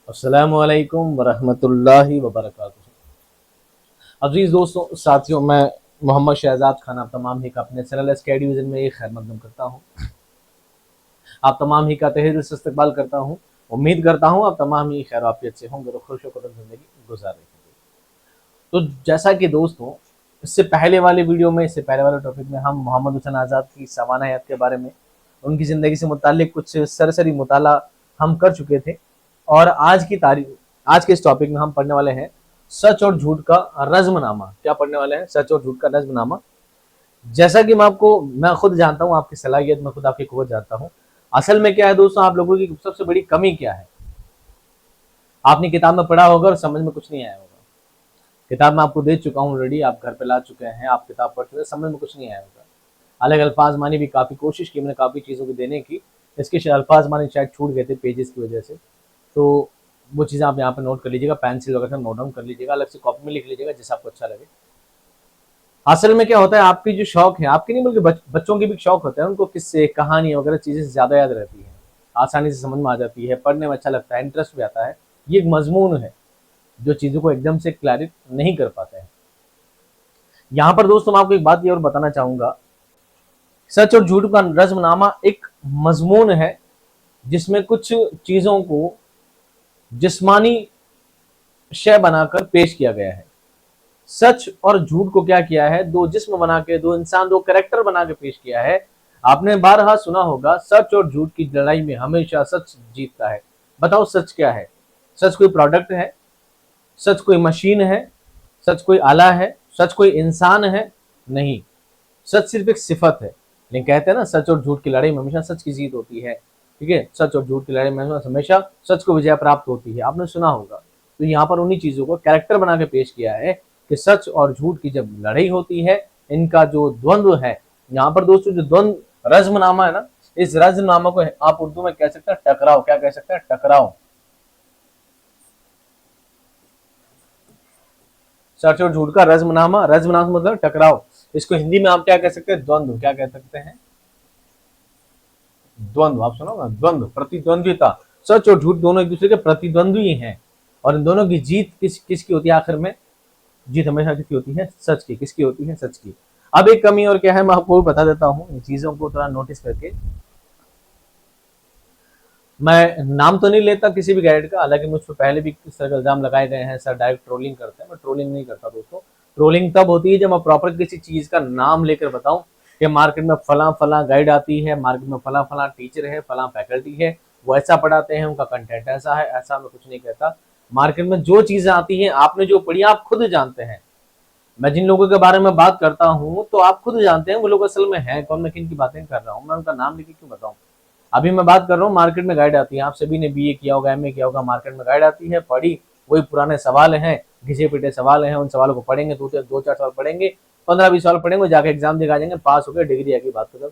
अस्सलामुअलैकुम वरहमतुल्लाहि वबरकातुहू। अजीज़ दोस्तों साथियों, मैं मोहम्मद शहजाद खान आप तमाम ही का अपने चैनल स्टडी विजन में एक खैर मकदम करता हूँ। आप तमाम ही का तहे दिल से इस्तकबाल करता हूँ। उम्मीद करता हूँ आप तमाम ही खैर आफियत से होंगे और खुश होकर ज़िंदगी गुजार रहे होंगे। तो जैसा कि दोस्तों इससे पहले वाले वीडियो में, इससे पहले वाले टॉपिक में हम मोहम्मद हुसैन आज़ाद की सवाना हयात के बारे में, उनकी ज़िंदगी से मुताल्लिक कुछ सरसरी मुताला हम कर चुके थे। और आज के इस टॉपिक में हम पढ़ने वाले हैं सच और झूठ का रज़्मनामा। क्या पढ़ने वाले हैं? सच और झूठ का रज़्मनामा। जैसा कि मैं खुद जानता हूँ आपकी सलाहियत, मैं खुद आपकी क़ुव्वत जानता हूँ। असल में क्या है दोस्तों, आप लोगों की सबसे बड़ी कमी क्या है? आपने किताब में पढ़ा होगा और समझ में कुछ नहीं आया होगा। किताब मैं आपको दे चुका हूँ ऑलरेडी, आप घर पे ला चुके हैं, आप किताब पढ़ चुके हैं, समझ में कुछ नहीं आया होगा। अलग अल्फाज मानी भी काफ़ी कोशिश की मैंने, काफ़ी चीज़ों को देने की, इसके अल्फाज मानी शायद छूट गए थे पेजेस की वजह से। तो वो चीज़ें आप यहाँ पे नोट कर लीजिएगा, पेंसिल वगैरह से नोट डाउन कर लीजिएगा, अलग से कॉपी में लिख लीजिएगा जिससे आपको अच्छा लगे। असल में क्या होता है, आपकी जो शौक है, आपके नहीं बल्कि बच्चों के भी शौक होते हैं, उनको किस्से कहानी वगैरह चीज़ें ज़्यादा याद रहती है, आसानी से समझ में आ जाती है, पढ़ने में अच्छा लगता है, इंटरेस्ट भी आता है। ये एक मजमून है जो चीज़ों को एकदम से क्लैरिट नहीं कर पाते हैं। यहाँ पर दोस्तों मैं आपको एक बात ये और बताना चाहूँगा, सच और झूठ का रज़्मनामा एक मजमून है जिसमें कुछ चीज़ों को जिस्मानी शय बनाकर पेश किया गया है। सच और झूठ को क्या किया है, दो जिस्म बना के, दो इंसान, दो कैरेक्टर बना के पेश किया है। आपने बारहा सुना होगा, सच और झूठ की लड़ाई में हमेशा सच जीतता है। बताओ सच क्या है? सच कोई प्रोडक्ट है? सच कोई मशीन है? सच कोई आला है? सच कोई इंसान है? नहीं, सच सिर्फ एक सिफत है। लेकिन कहते हैं ना, सच और झूठ की लड़ाई में हमेशा सच की जीत होती है। ठीक है, सच और झूठ की लड़ाई में हमेशा सच को विजय प्राप्त होती है, आपने सुना होगा। तो यहाँ पर उन्हीं चीजों को कैरेक्टर बना के पेश किया है कि सच और झूठ की जब लड़ाई होती है, इनका जो द्वंद्व है, यहाँ पर दोस्तों जो द्वंद्व रज़्मनामा है ना, इस रज़्मनामा को आप उर्दू में कह सकते हैं टकराव। क्या कह सकते हैं? टकराव। सच और झूठ का रज़्मनामा, रज़्मनामा मतलब टकराव। इसको हिंदी में आप क्या कह सकते हैं? द्वंद्व। क्या कह सकते हैं? द्वंद्व। आप सुनो ना, द्वंद्व, प्रतिद्वंद्विता। सच और झूठ दोनों एक दूसरे के प्रतिद्वंद्वी हैं और इन दोनों की जीत किसकी होती है? आखिर में जीत हमेशा किसकी होती है? सच की। किसकी होती है? सच की। अब एक कमी और क्या है, मैं आपको बता देता हूँ, इन चीजों को थोड़ा नोटिस करके। मैं नाम तो नहीं लेता किसी भी गाइड का, हालांकि मुझ पर पहले भी इस तरह के इल्जाम लगाए गए हैं, सर डायरेक्ट ट्रोलिंग करते हैं। मैं ट्रोलिंग नहीं करता दोस्तों। ट्रोलिंग तब होती है जब मैं प्रॉपर किसी चीज का नाम लेकर बताऊं कि मार्केट में फला फला गाइड आती है, मार्केट में फला फला टीचर है, फला फैकल्टी है, वो ऐसा पढ़ाते हैं, उनका कंटेंट ऐसा है, ऐसा मैं कुछ नहीं कहता। मार्केट में जो चीजें आती हैं, आपने जो पढ़ी आप खुद जानते हैं। मैं जिन लोगों के बारे में बात करता हूँ तो आप खुद जानते हैं वो लोग असल में हैं कौन, मैं किन की बातें कर रहा हूँ, मैं उनका नाम लेके क्यों बताऊँ। अभी मैं बात कर रहा हूँ, मार्केट में गाइड आती है, आप सभी ने बीए किया होगा, एमए किया होगा, मार्केट में गाइड आती है, पढ़ी, वही पुराने सवाल हैं, घिसे पिटे सवाल हैं, उन सवालों को पढ़ेंगे, दो चार सवाल पढ़ेंगे, 15-20 सवाल पढ़ेंगे, जाके एग्जाम दिखा जाएंगे, पास हो गए, डिग्री आएगी, बात खत्म।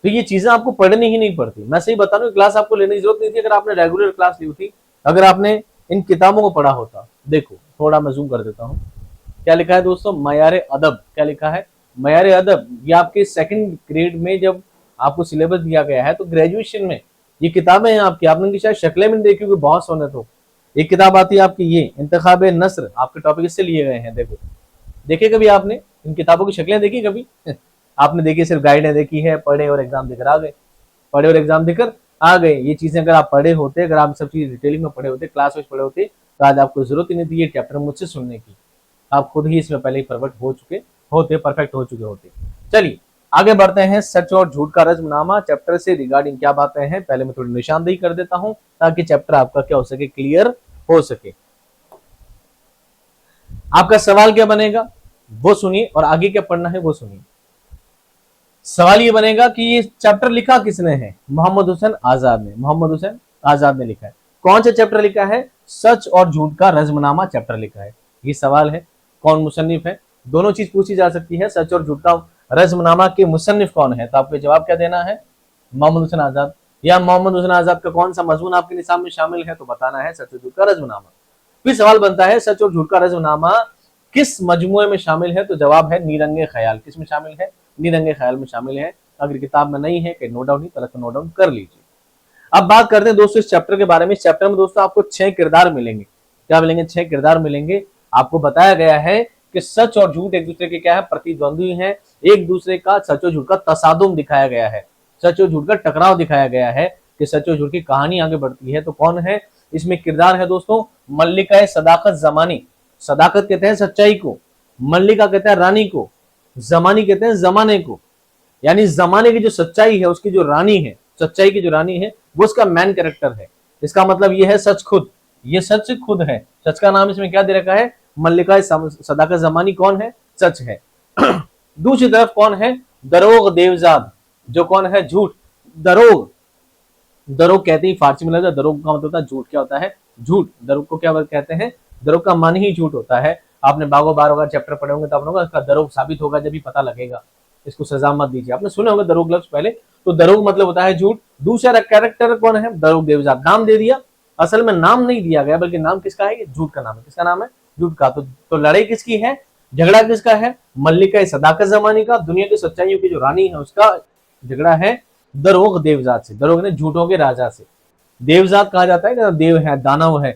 तो ये चीजें आपको पढ़नी ही नहीं पड़ती। मैं सही बता रहा हूँ, क्लास आपको लेने की जरूरत नहीं थी अगर आपने रेगुलर क्लास ली होती, अगर आपने इन किताबों को पढ़ा होता। देखो थोड़ा मैं जूम कर देता हूँ, क्या लिखा है दोस्तों? मयारे अदब। क्या लिखा है? मयारे अदब। ये आपके सेकंड ग्रेड में जब आपको सिलेबस दिया गया है, तो ग्रेजुएशन में ये किताबें हैं आपकी, आपने इनकी शायद शक्लें भी देखी होगी, बहुत सोने। तो एक किताब आती है आपकी, ये इंतखाब नस्र, आपके टॉपिक इससे लिए गए हैं। देखो, देखे कभी आपने इन किताबों की शक्लें देखी कभी? आपने देखी सिर्फ गाइडें देखी है, पढ़े और एग्जाम देकर आ गए, पढ़े और एग्जाम देकर आ गए। ये चीजें अगर आप पढ़े होते, अगर आप सब चीज डिटेलिंग में पढ़े होते, क्लास वाइज पढ़े होते, तो आज आपको जरूरत ही नहीं थी ये चैप्टर मुझसे सुनने की। आप खुद ही इसमें पहले ही परफेक्ट हो चुके होते, परफेक्ट हो चुके होते। चलिए आगे बढ़ते हैं, सच और झूठ का रज़्मनामा चैप्टर से रिगार्डिंग क्या बातें हैं, पहले मैं थोड़ी निशानदेही कर देता हूं ताकि चैप्टर आपका क्या हो सके, क्लियर हो सके। आपका सवाल क्या बनेगा वो सुनिए, और आगे क्या पढ़ना है वो सुनिए। सवाल ये बनेगा कि ये चैप्टर लिखा किसने है? मोहम्मद हुसैन आजाद ने। मोहम्मद हुसैन आजाद ने लिखा है। कौन सा चैप्टर लिखा है? सच और झूठ का रज़्मनामा चैप्टर लिखा है। ये सवाल है, कौन मुसन्निफ है? दोनों चीज पूछी जा सकती है, सच और झूठ का रज़्मनामा के मुसन्निफ कौन है, तो आपको जवाब क्या देना है? मोहम्मद हुसैन आजाद। या मोहम्मद हुसैन आजाद का कौन सा मजमून आपके निसाब में शामिल है, तो बताना है सच और झूठ का रज़्मनामा। फिर सवाल बनता है, सच और झूठ का रज़्मनामा किस मजमुए में शामिल है, तो जवाब है नीरंगे ख्याल। किस में शामिल है? नीरंगे ख्याल में शामिल है। अगर किताब में नहीं है कि नोट डाउन नहीं, तरह से नोट डाउन कर लीजिए। अब बात करते हैं दोस्तों इस चैप्टर के बारे में। इस चैप्टर में दोस्तों आपको 6 किरदार मिलेंगे। क्या मिलेंगे? 6 किरदार मिलेंगे। आपको बताया गया है कि सच और झूठ एक दूसरे के क्या है? प्रतिद्वंद्वी हैं। एक दूसरे का सच और झूठ का तसादुम दिखाया गया है, सच और झूठ का टकराव दिखाया गया है कि सच और झूठ की कहानी आगे बढ़ती है। तो कौन है इसमें किरदार? है दोस्तों मल्लिका सदाकत जमानी। सदाकत कहते हैं सच्चाई को, मल्लिका कहते हैं रानी को, जमानी कहते हैं जमाने को। यानी जमाने की जो सच्चाई है, उसकी जो रानी है, सच्चाई की जो रानी है, वो उसका मैन कैरेक्टर है। इसका मतलब ये है सच खुद, ये सच खुद है। सच का नाम इसमें क्या दे रखा है? मल्लिका सदाकत जमानी कौन है? सच है। दूसरी तरफ कौन है? दरोग देवजाद, जो कौन है? झूठ। दरोग, दरोग कहते ही फारसी में लगता है, दरोग का मतलब होता है झूठ। क्या होता है? झूठ। दरोग को क्या कहते हैं? दरोग का मन ही झूठ होता है। आपने बागो बार होगा चैप्टर पढ़े होंगे तो आपने इसका दरोग साबित होगा जब भी पता लगेगा। इसको सजा मत दीजिए। आपने सुने होंगे दरोग लफ्ज पहले। तो दरोग मतलब होता है झूठ। दूसरा कैरेक्टर कौन है? दरोग देवजाद। नाम दे दिया, असल में नाम नहीं दिया गया, बल्कि नाम किसका है? ये झूठ का नाम है। किसका नाम है? झूठ का। तो लड़ाई किसकी है? झगड़ा किसका है? मल्लिका सदाकत जमानी का, दुनिया की सच्चाइयों की जो रानी है उसका झगड़ा है दरोग देवजात से। दरोग ने झूठों के राजा से। देवजात कहा जाता है कि देव है, दानव है,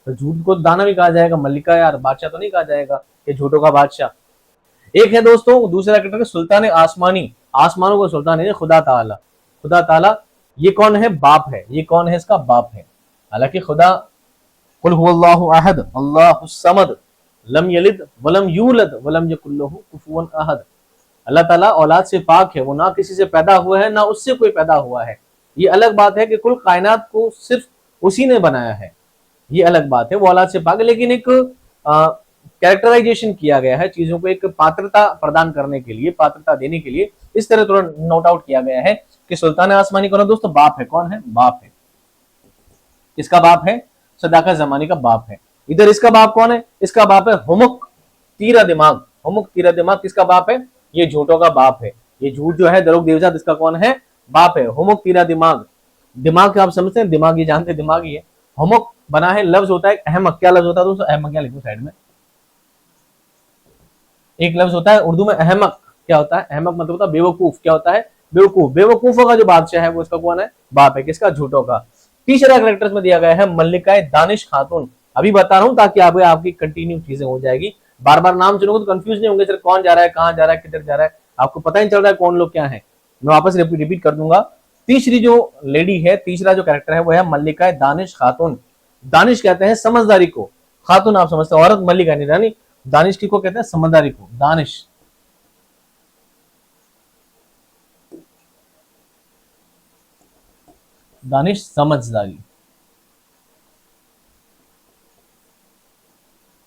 तो झूठ को दानव ही कहा जाएगा। मल्लिका यार बादशाह तो नहीं कहा जाएगा कि झूठों का बादशाह। एक है दोस्तों दूसरा कैरेक्टर सुल्तान आसमानी। आसमानों का सुल्तान है खुदा ताला। खुदा ताला ये कौन है? बाप है। ये कौन है? इसका बाप है। हालांकि खुदा कुल हुवल्लाहु अहद अल्लाहुस समद लम यलिद वलम यूलद वलम यकुल लहू कुफुवन अहद। अल्लाह ताला औलाद से पाक है, वो ना किसी से पैदा हुआ है ना उससे कोई पैदा हुआ है। ये अलग बात है कि कुल कायनात को सिर्फ उसी ने बनाया है, ये अलग बात है, वो औलाद से पाक है। लेकिन एक कैरेक्टराइजेशन किया गया है चीजों को, एक पात्रता प्रदान करने के लिए, पात्रता देने के लिए इस तरह थोड़ा नोट आउट किया गया है कि सुल्तान आसमानी कौन है दोस्तों? बाप है। कौन है? बाप है। किसका बाप है? सदाकत जमानी का बाप है। इधर इसका बाप कौन है? इसका बाप है हुमुक तीरा दिमाग। हुमुक तीरा दिमाग किसका बाप है? ये झूठों का बाप है। ये झूठ जो है दरोग देवजात, इसका कौन है? बाप है। हुमुक तीरा दिमाग। दिमाग आप समझते हैं? दिमाग ये जानते, दिमाग ही है। हुमुक बना है, लफ्ज होता है अहमक। क्या लफ्ज होता है दोस्तों? अहमक। क्या लिखूं साइड में? एक लफ्ज होता है उर्दू में अहमक। क्या होता है? अहमक मतलब होता है बेवकूफ। क्या होता है? बेवकूफ। बेवकूफों का जो बादशाह है वो इसका कौन है? बाप है। किसका? झूठों का। तीसरा कैरेक्टर्स में दिया गया है मल्लिका दानिश खातून। अभी बता रहा हूं ताकि आपकी कंटिन्यू चीजें हो जाएगी। बार बार नाम सुनोगे तो कंफ्यूज नहीं होंगे सर कौन जा रहा है, कहां जा रहा है, किधर जा रहा है, आपको पता ही चल रहा है कौन लोग क्या है। मैं वापस रिपीट कर दूंगा। तीसरी जो लेडी है, तीसरा जो कैरेक्टर है वो है मल्लिका दानिश खातून। दानिश कहते हैं समझदारी को, खातून आप समझते हैं औरत, मल्लिका नहीं रानी। दानिश की को कहते हैं समझदारी को, दानिश। दानिश समझदारी।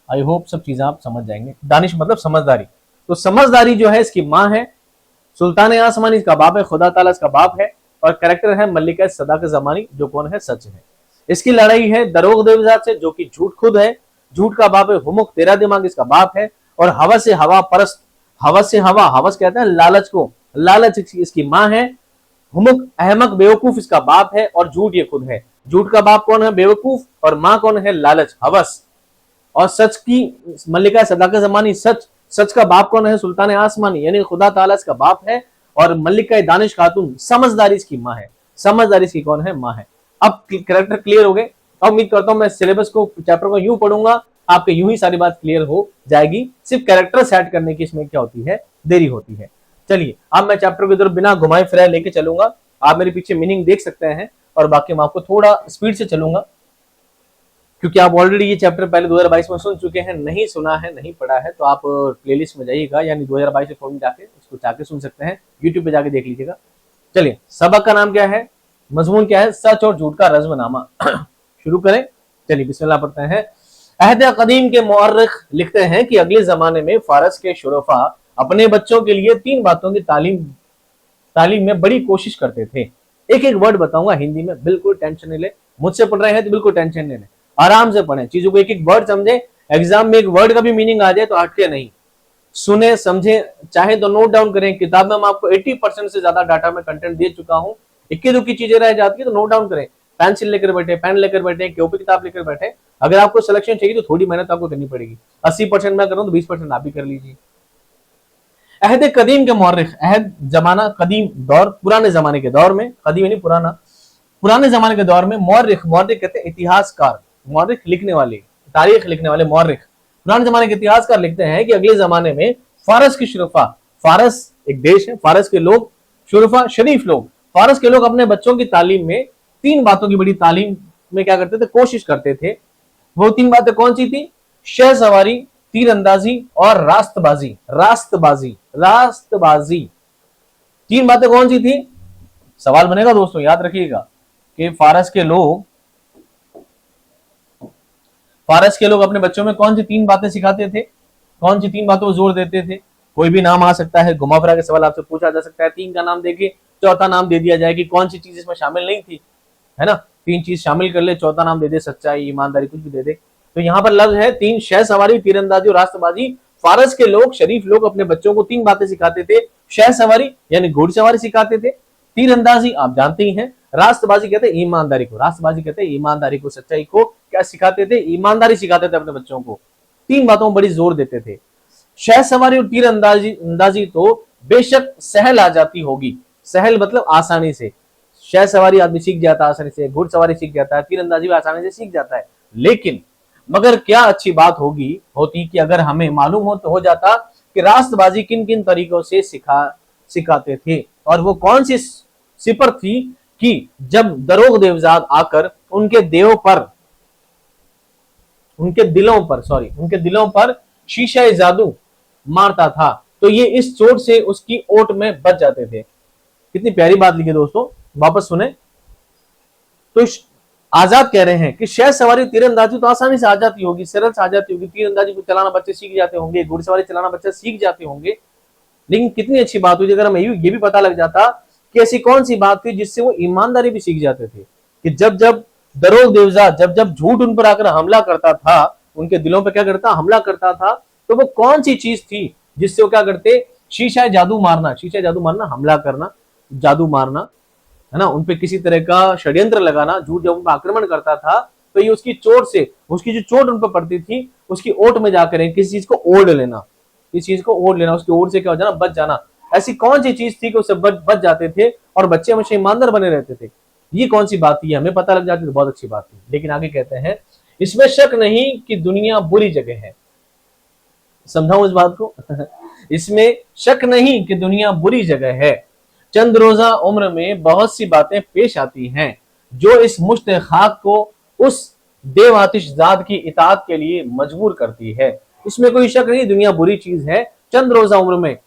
आई होप सब चीजें आप समझ जाएंगे। दानिश मतलब समझदारी। तो समझदारी जो है इसकी माँ है, सुल्तान आसमानी इसका बाप है, खुदा ताला इसका बाप है, और कैरेक्टर है मल्लिका सदाकत जमानी जो कौन है? सच है। इसकी लड़ाई है दरोग देवजात से जो कि झूठ खुद है। झूठ का बाप है हुमुक तेरा दिमाग, इसका बाप है। और हवस से हवा परस्त, हवस से हवा, हवस कहते हैं लालच को, लालच इसकी माँ है। हुमुक अहमक बेवकूफ इसका बाप है, और झूठ ये खुद है। झूठ का बाप कौन है? बेवकूफ, और माँ कौन है? लालच, हवस। और सच की मल्लिका सदाकत जमानी सच, सच का बाप कौन है? सुल्तान आसमानी यानी खुदा ताला इसका बाप है। और मल्लिका दानिश खातून समझदारी इसकी माँ है। समझदारी इसकी कौन है? माँ है। अब कैरेक्टर क्लियर हो गए। अब उम्मीद करता हूं मैं सिलेबस को, चैप्टर को यूं पढ़ूंगा आपके यूं ही सारी बात क्लियर हो जाएगी। सिर्फ कैरेक्टर सेट करने की इसमें क्या होती है? देरी होती है। चलिए अब मैं चैप्टर की तरफ बिना घुमाए फिराए लेके चलूंगा। आप मेरे पीछे मीनिंग देख सकते हैं, और बाकी मैं आपको थोड़ा स्पीड से चलूंगा क्योंकि आप ऑलरेडी ये चैप्टर पहले 2022 में सुन चुके हैं। नहीं सुना है, नहीं पढ़ा है तो आप प्लेलिस्ट में जाइएगा, यानी 2022 से फोन जाके इसको जाके सुन सकते हैं, यूट्यूब पे जाके देख लीजिएगा। चलिए सबक का नाम क्या है, मजमून क्या है? सच और झूठ का रज़्मनामा। शुरू करें। चलिए बिस्मिल्लाह पढ़ते हैं। अहद कदीम के मुअर्रिख लिखते हैं कि अगले जमाने में फारस के शुरफा अपने बच्चों के लिए 3 बातों की तालीम में बड़ी कोशिश करते थे। एक एक वर्ड बताऊंगा हिंदी में, बिल्कुल टेंशन नहीं ले। मुझसे पढ़ रहे हैं तो बिल्कुल टेंशन नहीं ले, आराम से पढ़ें, चीजों को एक एक वर्ड समझे। एग्जाम में एक वर्ड का भी मीनिंग आ जाए तो हटके नहीं, सुने समझे, चाहे तो नोट डाउन करें। किताब में मैं आपको 80% से ज्यादा डाटा में कंटेंट दे चुका हूं। इक्की दुक्की चीजें रह जाती है तो नोट डाउन करें। पेंसिल लेकर बैठे, पेन लेकर बैठे, कॉपी किताब लेकर बैठे। अगर आपको सिलेक्शन चाहिए तो थोड़ी मेहनत आपको करनी पड़ेगी। 80% मैं कर रहा हूं तो 20% आप भी कर लीजिए। अहद कदीम के मुअर्रिख, अहद जमाना, कदीम दौर, पुराने जमाने के दौर में, कदीम यानी पुराना, पुराने जमाने के दौर में मौर्रिख, मौर्रिख कहते हैं इतिहासकार, मौर्रिख लिखने वाले, तारीख लिखने वाले मौर्रिख, पुराने जमाने के इतिहासकार लिखते हैं कि अगले जमाने में फारस की शुरफा, फारस एक देश है, फारस के लोग, शुरफा शरीफ लोग, फारस के लोग अपने बच्चों की तालीम में 3 बातों की बड़ी तालीम में क्या करते थे, कोशिश करते थे। वो 3 बातें कौन सी थी? शह सवारी, तीरंदाजी और रास्तबाजी। रास्तबाजी, रास्तबाजी, 3 बातें कौन सी थी? सवाल बनेगा दोस्तों, याद रखिएगा कि फारस के लोग अपने बच्चों में कौन सी 3 बातें सिखाते थे, कौन सी 3 बातों पर जोर देते थे? कोई भी नाम आ सकता है, घुमा फिरा के सवाल आपसे पूछा जा सकता है, 3 का नाम देके चौथा नाम दे दिया जाए कि कौन सी चीज इसमें शामिल नहीं थी, है ना, 3 चीज शामिल कर ले, चौथा नाम दे दे, सच्चाई, ईमानदारी, कुछ भी दे दे। तो यहाँ पर लफ्ज है 3, शह सवारी, तीरंदाजी और रास्तबाजी। फारस के लोग, शरीफ लोग अपने बच्चों को 3 बातें सिखाते थे। शह सवारी यानी घोड़सवारी सिखाते थे, तीरंदाजी आप जानते ही हैं, रास्तबाजी कहते हैं ईमानदारी को, रास्तबाजी कहते हैं ईमानदारी को, सच्चाई को क्या सिखाते थे? ईमानदारी सिखाते थे अपने बच्चों को। 3 बातों में बड़ी जोर देते थे। शह सवारी और तीरंदाजी तो बेशक सहल आ जाती होगी, सहल मतलब आसानी से, शह सवारी आदमी सीख जाता है आसानी से, घुड़सवारी सीख जाता है, तीरंदाजी भी आसानी से सीख जाता है। लेकिन मगर क्या अच्छी बात होती कि अगर हमें मालूम हो जाता कि रास्तबाजी किन किन तरीकों से सिखाते थे, और वो कौन सी सिपर थी कि जब दरोग देवजाद आकर उनके दिलों पर शीशा जादू मारता था, तो ये इस चोट से उसकी ओट में बच जाते थे। कितनी प्यारी बात लिखी दोस्तों, वापस सुने। तो आजाद कह रहे हैं कि शह सवारी तीरंदाजी तो आसानी से आ जाती होगी, सरल से आ जाती होगी, तीरंदाजी को चलाना बच्चे सीख जाते होंगे, घुड़सवारी चलाना बच्चे सीख जाते होंगे। लेकिन कितनी अच्छी बात हुई अगर हमें ये भी पता लग जाता कि ऐसी कौन सी बात थी जिससे वो ईमानदारी भी सीख जाते थे, कि जब दरोग देवजाद जब झूठ उन पर आकर हमला करता था, उनके दिलों पर क्या करता, हमला करता था, तो वो कौन सी चीज थी जिससे वो क्या करते? शीशा जादू मारना, हमला करना, जादू मारना, है ना, उनपे किसी तरह का षड्यंत्र लगाना, झूठ जब उन पर आक्रमण करता था तो ये उसकी चोट से, उसकी जो चोट उन पर पड़ती थी उसकी ओट में जाकर किसी चीज को ओढ़ लेना, उसकी ओर से क्या हो जाना, बच जाना। ऐसी कौन सी चीज थी कि उससे बच जाते थे और बच्चे हमेशा ईमानदार बने रहते थे? ये कौन सी बात थी, हमें पता लग जाती तो बहुत अच्छी बात थी। लेकिन आगे कहते हैं, इसमें शक नहीं कि दुनिया बुरी जगह है। समझाऊं इस बात को? इसमें शक नहीं कि दुनिया बुरी जगह है। चंद रोजा उम्र में बहुत सी बातें पेश आती हैं जो इस मुश्त खाक को उस देव आतिशजाद की इताअत के लिए मजबूर करती है। इसमें कोई शक नहीं, दुनिया बुरी चीज है। चंद रोजा उम्र में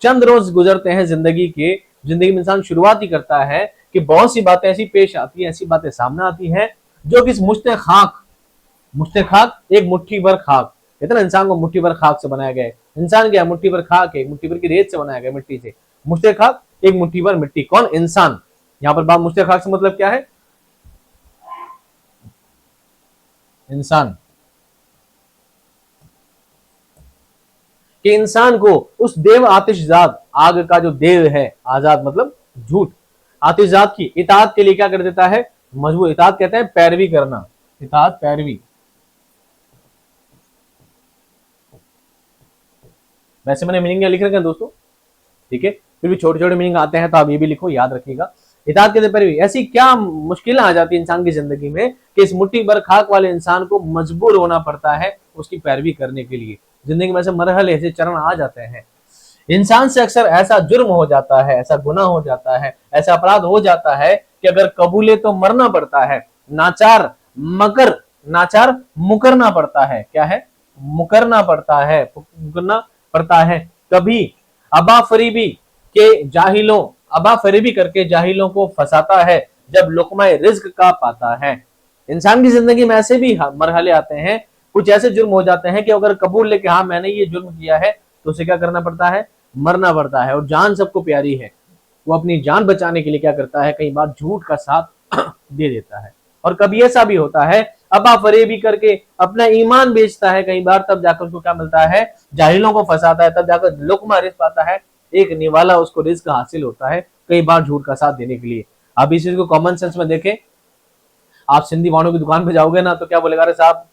चंद रोज गुजरते हैं जिंदगी में इंसान शुरुआत ही करता है कि बहुत सी बातें ऐसी पेश आती है, ऐसी बातें सामने आती हैं जो कि इस मुश्त खाक एक मुट्ठी भर खाक, कहते ना, इंसान को मुट्ठी भर खाक से बनाया गया है। इंसान क्या है? मुट्ठी भर खाक है, मुट्ठी भर की रेत से बनाया गया, मिट्टी से। मुश्त खाक एक मुट्ठी भर मिट्टी, कौन? इंसान। यहां पर बात मुश्त खाक से मतलब क्या है? इंसान, कि इंसान को उस देव आतिशजाद, आग का जो देव है, आजाद मतलब झूठ, आतिशजाद की इताअत के लिए क्या कर देता है? मजबूर। इताअत कहते हैं पैरवी करना, इताअत पैरवी। वैसे मैंने मीनिंग लिख रखे हैं दोस्तों, ठीक है, फिर भी छोटे छोटे मीनिंग आते हैं तो आप ये भी लिखो, याद रखिएगा। इताअत कहते पैरवी। ऐसी क्या मुश्किलें आ जाती है इंसान की जिंदगी में कि इस मुट्ठी भर खाक वाले इंसान को मजबूर होना पड़ता है उसकी पैरवी करने के लिए। जिंदगी में ऐसे मरहले, ऐसे चरण आ जाते हैं। इंसान से अक्सर ऐसा जुर्म हो जाता है, ऐसा गुनाह हो जाता है, ऐसा अपराध हो जाता है कि अगर कबूले तो मरना पड़ता है, नाचार मुकरना पड़ता है। क्या है? मुकरना पड़ता है। कभी अबाफरीबी करके जाहिलों को फंसाता है जब लुकमाए रिज्क का पाता है। इंसान की जिंदगी में ऐसे भी मरहले आते हैं, कुछ ऐसे जुर्म हो जाते हैं कि अगर कबूल लेके हाँ मैंने ये जुर्म किया है तो उसे क्या करना पड़ता है? मरना पड़ता है। और जान सबको प्यारी है, वो अपनी जान बचाने के लिए क्या करता है? कई बार झूठ का साथ दे देता है। और कभी ऐसा भी होता है अबा फरेबी करके अपना ईमान बेचता है कई बार, तब जाकर उसको क्या मिलता है? जाहिलों को फंसाता है, तब जाकर लुकमा रिज़्क पाता है, एक निवाला उसको रिज़्क हासिल होता है, कई बार झूठ का साथ देने के लिए। आप इस चीज को कॉमन सेंस में देखें, आप सिंधी वाणों की दुकान पे जाओगे ना तो क्या बोलेगा? अरे साहब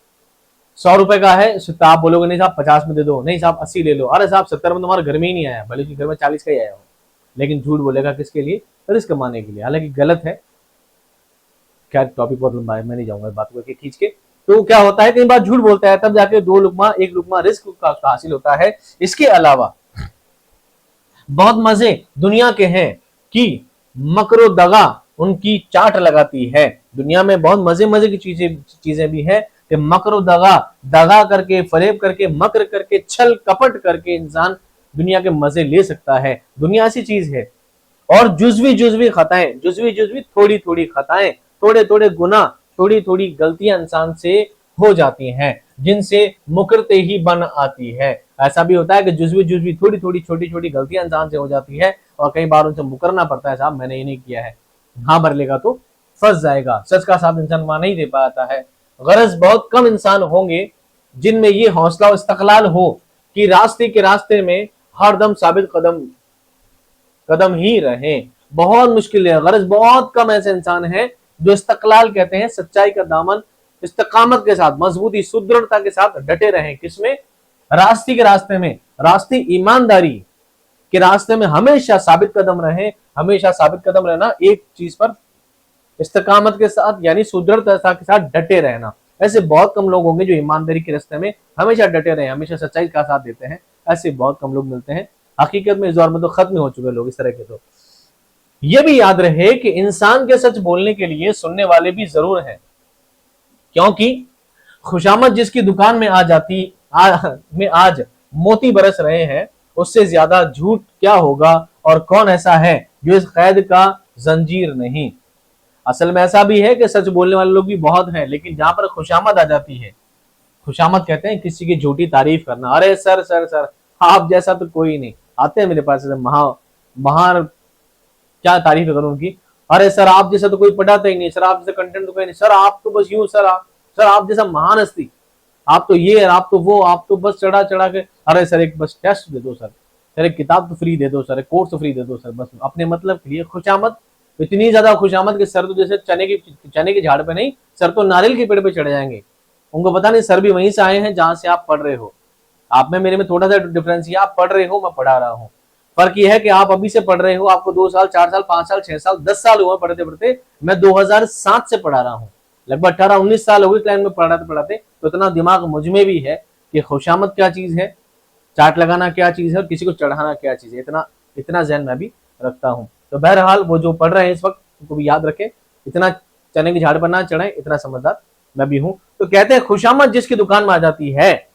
100 रुपए का है, तो आप बोलोगे नहीं साहब 50 में दे दो, नहीं साहब 80 ले लो, अरे साहब 70 में तुम्हारे घर में ही नहीं आया, भले उसके घर में 40 का ही आया हो, लेकिन झूठ बोलेगा किसके लिए? रिस्क कमाने के लिए। हालांकि गलत है, खैर टॉपिक बहुत लंबा है, मैं नहीं जाऊंगा बात करके खींच के। तो क्या होता है, कई बार झूठ बोलता है, तब जाके 1 लुकमा रिस्क का हासिल होता है। इसके अलावा बहुत मजे दुनिया के हैं कि मकरो दगा उनकी चाट लगाती है। दुनिया में बहुत मजे मजे की चीजें भी है कि मकरो दगा, दगा करके, फरेब करके, मकर करके, छल कपट करके इंसान दुनिया के मजे ले सकता है। दुनिया ऐसी चीज है। और जुजवी जुजवी खताएं, जुजवी जुजवी थोड़ी थोड़ी खताएं, थोड़े थोड़े गुना, थोड़ी थोड़ी गलतियां इंसान से हो जाती हैं, जिनसे मुकरते ही बन आती है। ऐसा भी होता है कि जुजवी जुजवी थोड़ी थोड़ी छोटी छोटी गलतियां इंसान से हो जाती है और कई बार उनसे मुकरना पड़ता है, साहब मैंने ये नहीं किया है, हाँ भर लेगा तो फंस जाएगा। सच का साथ इंसान वहां नहीं दे पाता है। गरज बहुत कम इंसान होंगे जिनमें ये हौसला और इस्तकलाल हो कि रास्ते के रास्ते में हरदम साबित कदम कदम ही रहे। बहुत मुश्किल है। गरज बहुत कम ऐसे इंसान हैं जो इस्तकलाल कहते हैं, सच्चाई का दामन इस्तकामत के साथ, मजबूती, सुदृढ़ता के साथ डटे रहे। किसमें? रास्ते के रास्ते में, रास्ते ईमानदारी के रास्ते में हमेशा साबित कदम रहे। हमेशा साबित कदम रहना, एक चीज पर इस्तकामत के साथ यानी सुदृढ़ता के साथ डटे रहना। ऐसे बहुत कम लोग होंगे जो ईमानदारी के रास्ते में हमेशा डटे रहे, हमेशा सच्चाई का साथ देते हैं। ऐसे बहुत कम लोग मिलते हैं। हकीकत में इस दौर में तो खत्म हो चुके लोग इस तरह के। तो यह भी याद रहे कि इंसान के सच बोलने के लिए सुनने वाले भी जरूर हैं, क्योंकि खुशामद जिसकी दुकान में आज मोती बरस रहे हैं, उससे ज्यादा झूठ क्या होगा। और कौन ऐसा है जो इस कैद का जंजीर नहीं। असल में ऐसा भी है कि सच बोलने वाले लोग भी बहुत हैं, लेकिन जहां पर खुशामद आ जाती है, खुशामद कहते हैं किसी की झूठी तारीफ करना। अरे सर सर सर, आप जैसा तो कोई नहीं। आते हैं मेरे पास महान, क्या तारीफ करूं उनकी। अरे सर आप जैसा तो कोई पढ़ाता ही नहीं, सर आप जैसा कंटेंट तो कोई नहीं, सर आप तो बस यूं, सर आप जैसा महान हस्ती, आप तो ये, आप तो वो, आप तो बस चढ़ा चढ़ा के। अरे सर एक बस टेस्ट दे दो सर एक किताब तो फ्री दे दो सर, एक कोर्स तो फ्री दे दो सर, बस अपने मतलब के लिए खुशामद। इतनी ज्यादा खुशामद के सर तो जैसे चने की झाड़ पे नहीं, सर तो नारियल के पेड़ पे चढ़ जाएंगे। उनको पता नहीं सर भी वहीं से आए हैं जहां से आप पढ़ रहे हो। आप में मेरे में थोड़ा सा डिफरेंस है, आप पढ़ रहे हो, मैं पढ़ा रहा हूँ। फर्क यह है कि आप अभी से पढ़ रहे हो, आपको 2 साल, 4 साल, 5 साल, 6 साल, 10 साल हुए पढ़ते पढ़ते। मैं 2007 से पढ़ा रहा हूँ, लगभग 18-19 साल हो गए लाइन में पढ़ाते। तो इतना दिमाग मुझ में भी है कि खुशामद क्या चीज है, चाट लगाना क्या चीज है और किसी को चढ़ाना क्या चीज है। इतना जहन में भी रखता हूँ। तो बहरहाल वो जो पढ़ रहे हैं इस वक्त, उनको भी याद रखें, इतना चने की झाड़ पर ना चढ़े, इतना समझदार मैं भी हूँ। तो कहते हैं खुशामद जिसकी दुकान में आ जाती है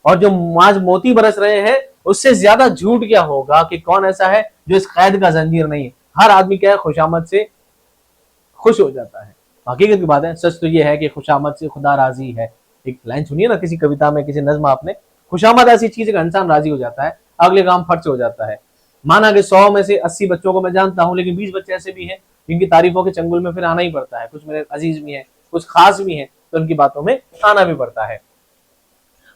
और जो आज मोती बरस रहे हैं, उससे ज्यादा झूठ क्या होगा कि कौन ऐसा है जो इस कैद का जंजीर नहीं है। हर आदमी क्या है, खुशामद से खुश हो जाता है। हकीकत की बात है। सच तो यह है कि खुशामद से खुदा राजी है। एक लाइन सुनिए ना किसी कविता में, किसी नज्म आपने, खुशामद ऐसी चीज का इंसान राजी हो जाता है, अगले काम फट से हो जाता है। माना कि 100 में से 80 बच्चों को मैं जानता हूं, लेकिन 20 बच्चे ऐसे भी हैं जिनकी तारीफों के चंगुल में फिर आना ही पड़ता है। कुछ मेरे अजीज भी हैं, कुछ खास भी हैं, तो उनकी बातों में आना भी पड़ता है।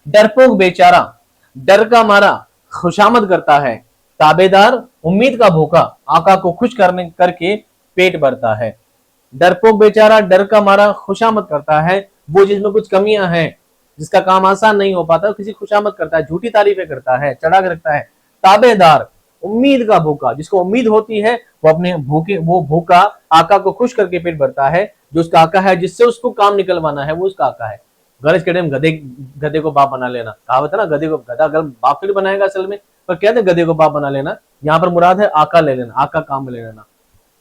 डरपोक बेचारा डर का मारा खुशामद करता है, ताबेदार उम्मीद का भूखा आका को खुश करके पेट भरता है। डरपोक बेचारा डर का मारा खुशामद करता है, वो जिसमें कुछ कमियां हैं, जिसका काम आसान नहीं हो पाता, किसी खुशामद करता है, झूठी तारीफें करता है, चढ़ा के रखता है। ताबेदार उम्मीद का भूखा, जिसको उम्मीद होती है वो भूखा आका को खुश करके पेट भरता है। जो उसका आका है, जिससे उसको काम निकलवाना है, वो उसका आका है। गरज के टाइम गधे को बाप बना लेना, कहावत है ना, गधे को गधा अगर बाप के लिए बनाएगा असल में, पर कहते हैं गधे को बाप बना लेना। यहाँ पर मुराद है आका ले लेना, आका काम ले लेना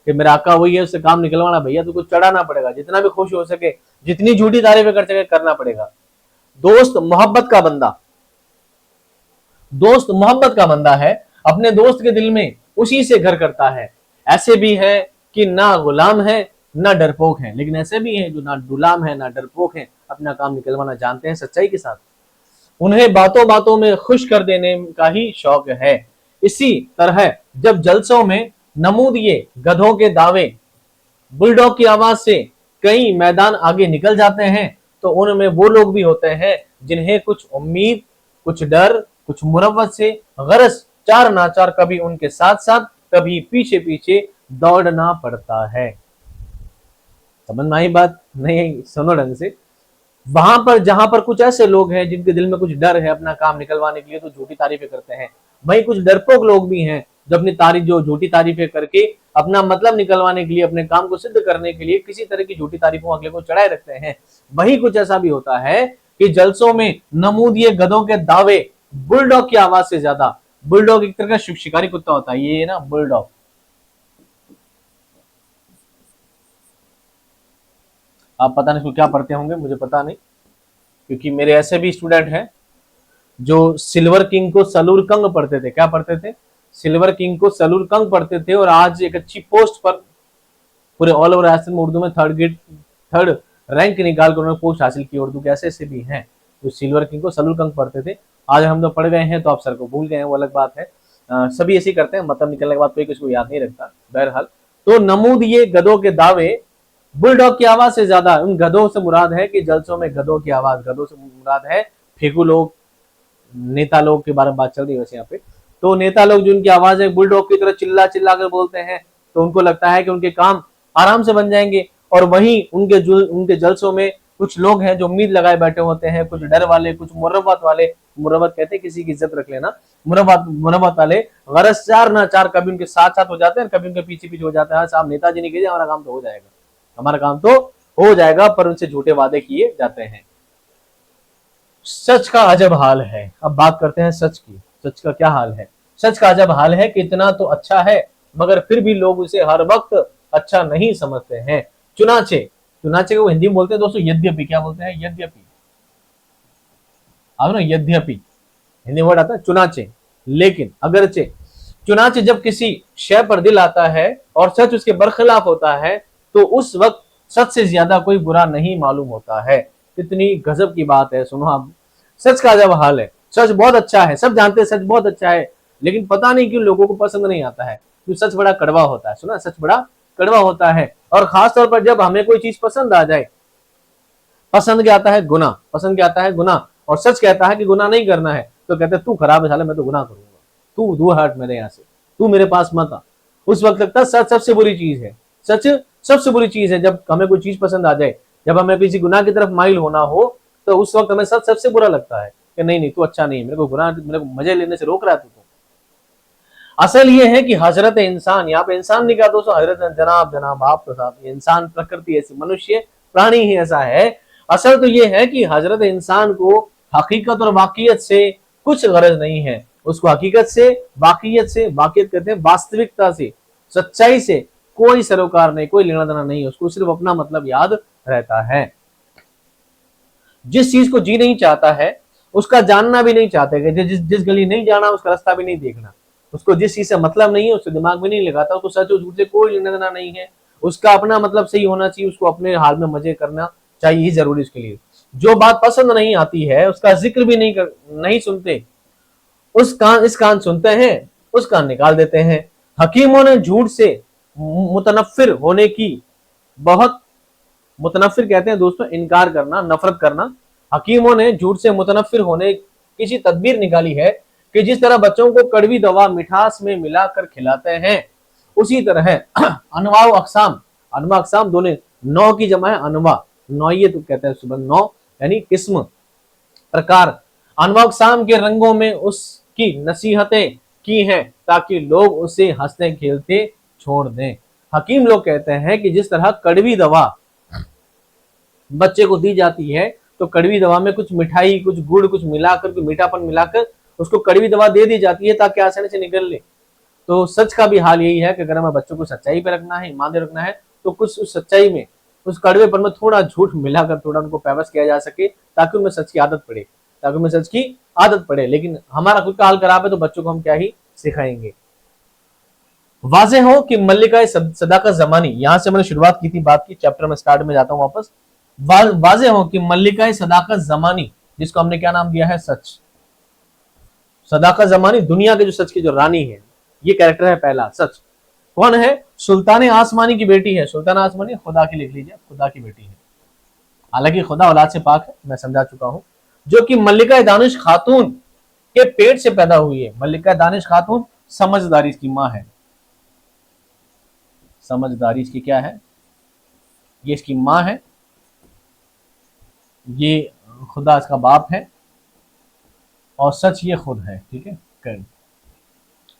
कि मेरा आका वही है, उससे काम निकलवाना। भैया तो कुछ चढ़ाना पड़ेगा, जितना भी खुश हो सके, जितनी झूठी तारीफें कर सके करना पड़ेगा। दोस्त मोहब्बत का बंदा, दोस्त मोहब्बत का बंदा है, अपने दोस्त के दिल में उसी से घर करता है। ऐसे भी है कि ना गुलाम है ना डरपोक है, लेकिन ऐसे भी हैं जो ना गुलाम है ना डरपोक है, अपना काम निकलवाना जानते हैं सच्चाई के साथ। उन्हें बातों बातों में खुश कर देने का ही शौक है। इसी तरह जब जलसों में नमूद ये गधों के दावे बुलडॉग की आवाज से कई मैदान आगे निकल जाते हैं, तो उनमें वो लोग भी होते हैं जिन्हें कुछ उम्मीद, कुछ डर, कुछ मुरव्वत से गरज चार नाचार कभी उनके साथ साथ कभी पीछे पीछे दौड़ना पड़ता है। समझ में आई बात? नहीं, सुनो ढंग से। वहां पर जहां पर कुछ ऐसे लोग हैं जिनके दिल में कुछ डर है अपना काम निकलवाने के लिए, तो झूठी तारीफें करते हैं। वहीं कुछ डरपोक लोग भी हैं जो अपनी तारीफ, जो झूठी तारीफें करके अपना मतलब निकलवाने के लिए, अपने काम को सिद्ध करने के लिए किसी तरह की झूठी तारीफों अगले को चढ़ाए रखते हैं। वही कुछ ऐसा भी होता है कि जलसों में नमूदिए गधों के दावे बुलडॉग की आवाज से ज्यादा, बुलडॉग एक तरह का शिकारी कुत्ता होता है ये ना, बुलडॉग। आप पता नहीं इसको क्या पढ़ते होंगे, मुझे पता नहीं, क्योंकि मेरे ऐसे भी स्टूडेंट हैं जो सिल्वर किंग को सलूर कंग पढ़ते थे। क्या पढ़ते थे? सिल्वर किंग को सलूर कंग पढ़ते थे, और आज एक अच्छी पोस्ट पर पूरे ऑल ओवर राजस्थान में उर्दू में थर्ड रैंक निकाल कर उन्होंने पोस्ट हासिल की। उर्दू के ऐसे ऐसे भी हैं जो सिल्वर किंग को सलूर कंग पढ़ते थे। आज हम तो पढ़ गए हैं तो आप सर को भूल गए हैं, वो अलग बात है। सभी ऐसे करते हैं, मतलब निकलने के बाद कोई किसी को याद नहीं रखता। बहरहाल, तो नमूद ये गधों के दावे बुलडॉग की आवाज से ज्यादा, उन गधों से मुराद है कि जलसों में गधों की आवाज, गधों से मुराद है फेंकू लोग, नेता लोग के बारे में बात चल रही है वैसे यहाँ पे। तो नेता लोग जो उनकी आवाज है बुलडॉग की तरह चिल्ला चिल्ला कर बोलते हैं, तो उनको लगता है कि उनके काम आराम से बन जाएंगे। और वहीं उनके जलसों में कुछ लोग हैं जो उम्मीद लगाए बैठे होते हैं, कुछ डर वाले, कुछ मुरब्बत वाले, मुरब्बत कहते हैं किसी की इज्जत रख लेना, मुरब्बत वाले गरज चार ना चार कभी उनके साथ साथ हो जाते हैं, कभी उनके पीछे पीछे हो जाता है। साहब नेताजी नहीं कीजिए, हमारा काम तो हो जाएगा, हमारा काम तो हो जाएगा, पर उनसे झूठे वादे किए जाते हैं। सच का अजब हाल है। अब बात करते हैं सच की। सच का क्या हाल है? सच का अजब हाल है कि इतना तो अच्छा है मगर फिर भी लोग उसे हर वक्त अच्छा नहीं समझते हैं। चुनाचे, चुनाचे को हिंदी में बोलते हैं दोस्तों यद्यपि। क्या बोलते हैं? यद्यपि। अब ना यद्यपि हिंदी वर्ड आता है चुनाचे, लेकिन अगरचे। चुनाचे जब किसी शय पर दिल आता है और सच उसके बरखिलाफ होता है तो उस वक्त सच से ज्यादा कोई बुरा नहीं मालूम होता है। कितनी गजब की बात है, सुनो आप। सच का जब हाल है, सच बहुत अच्छा है, सब जानते हैं सच बहुत अच्छा है, लेकिन पता नहीं क्यों लोगों को पसंद नहीं आता है, क्यों सच बड़ा कड़वा होता है। सुना, सच बड़ा कड़वा होता है। और खास तौर पर जब हमें कोई चीज पसंद आ जाए, पसंद क्या आता है? गुना। पसंद क्या आता है? गुना। और सच कहता है कि गुना नहीं करना है, तो कहते हैं तू खराब है साले, मैं तो गुना करूंगा, तू दूर हट मेरे यहाँ से, तू मेरे पास मत आ। उस वक्त लगता है सच सबसे बुरी चीज है। सच सबसे बुरी चीज है। जब हमें कोई चीज पसंद आ जाए, जब हमें किसी गुनाह की तरफ माइल होना हो, तो उस वक्त हमें सच सबसे बुरा लगता है कि नहीं नहीं तू अच्छा नहीं है, मेरे को गुनाह, मेरे को मजे लेने से रोक रहा है तू। असल ये है कि हजरत इंसान, यहाँ पे इंसान नहीं कहा दोस्तों, हजरत जनाब जनाब आप तो साहब, इंसान प्रकृति ऐसी, मनुष्य प्राणी ही ऐसा है। असल तो ये है कि हजरत इंसान को हकीकत और वाकियत से कुछ गरज नहीं है। उसको हकीकत से, वाकियत कहते हैं वास्तविकता से, सच्चाई से कोई सरोकार नहीं, कोई लेना देना नहीं, उसको सिर्फ अपना मतलब याद रहता है। जिस चीज को जी नहीं चाहता है उसका जानना भी नहीं चाहते, जिस गली नहीं जाना उसका रास्ता भी नहीं देखना, उसको जिस चीज से मतलब नहीं है उसके दिमाग में नहीं लगाता, उसको सच और झूठ से कोई लेना देना नहीं है, उसका अपना मतलब सही होना चाहिए, उसको अपने हाल में मजे करना चाहिए, जरूरी उसके लिए। जो बात पसंद नहीं आती है उसका जिक्र भी नहीं सुनते, इस कान सुनते हैं, उस कान निकाल देते हैं। हकीमों ने झूठ से मुतनफिर होने की बहुत, मुतनफिर कहते हैं दोस्तों इनकार करना, नफरत करना। हकीमों ने झूठ से मुतनफिर होने की तदबीर निकाली है कि जिस तरह बच्चों को कड़वी दवा मिठास में मिलाकर खिलाते हैं, उसी तरह अनवा अकसाम, अनवा अकसाम दोनों नौ की जमा है, अनवा नौयत कहते हैं सुबह, नौ यानी किस्म, प्रकार। अनवा अकसाम के रंगों में उसकी नसीहतें की हैं ताकि लोग उसे हंसते खेलते छोड़ दें। हकीम लोग कहते हैं कि जिस तरह कड़वी दवा बच्चे को दी जाती है, तो कड़वी दवा में कुछ मिठाई, कुछ गुड़, कुछ मिलाकर, कुछ मीठापन मिलाकर उसको कड़वी दवा दे दी जाती है ताकि आसानी से निकल ले। तो सच का भी हाल यही है कि अगर हमें बच्चों को सच्चाई पे रखना है, ईमानदार रखना है, तो कुछ उस सच्चाई में, उस कड़वेपन में थोड़ा झूठ मिलाकर थोड़ा उनको पैवस किया जा सके ताकि उनमें सच की आदत पड़े, ताकि उनमें सच की आदत पड़े। लेकिन हमारा खुद का हाल खराब है तो बच्चों को हम क्या ही सिखाएंगे। वाजे हो कि मल्लिका सदाकत जमानी, यहां से मैंने शुरुआत की थी बात की, चैप्टर में स्टार्ट में जाता हूं वापस। वाजे हो कि मल्लिका सदाकत जमानी, जिसको हमने क्या नाम दिया है? सच। सदाकत जमानी दुनिया के जो सच की जो रानी है, ये कैरेक्टर है पहला, सच। कौन है? सुल्तान आसमानी की बेटी है। सुल्तान आसमानी खुदा की, लिख लीजिए, खुदा की बेटी है, हालांकि खुदा औलाद से पाक है, मैं समझा चुका हूं। जो कि मल्लिका दानिश खातून के पेट से पैदा हुई है। मल्लिका दानिश खातून समझदारी इसकी माँ है, समझदारी इसकी क्या है? ये इसकी माँ है, ये खुदा इसका बाप है, और सच ये खुद है। ठीक है,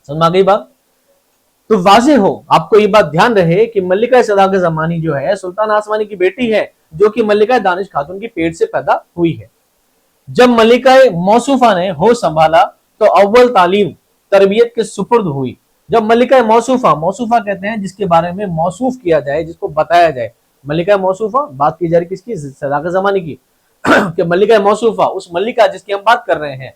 समझ में आ गई बात? तो वाज़ेह हो, आपको ये बात ध्यान रहे कि मल्लिका सदाकत ज़मानी जो है सुल्तान आसमानी की बेटी है, जो कि मल्लिका दानिश खातून के पेट से पैदा हुई है। जब मल्लिका मौसूफा ने होश संभाला तो अव्वल तालीम तरबियत के सुपुर्द हुई। जब मल्लिका मौसूफा, मौसूफा कहते हैं जिसके बारे में मौसूफ किया जाए, जिसको बताया जाए। मल्लिका मौसूफा, बात की जा रही किसकी? सदाकत ज़मानी की। कि मल्लिका मौसूफा, उस मल्लिका जिसकी हम बात कर रहे हैं,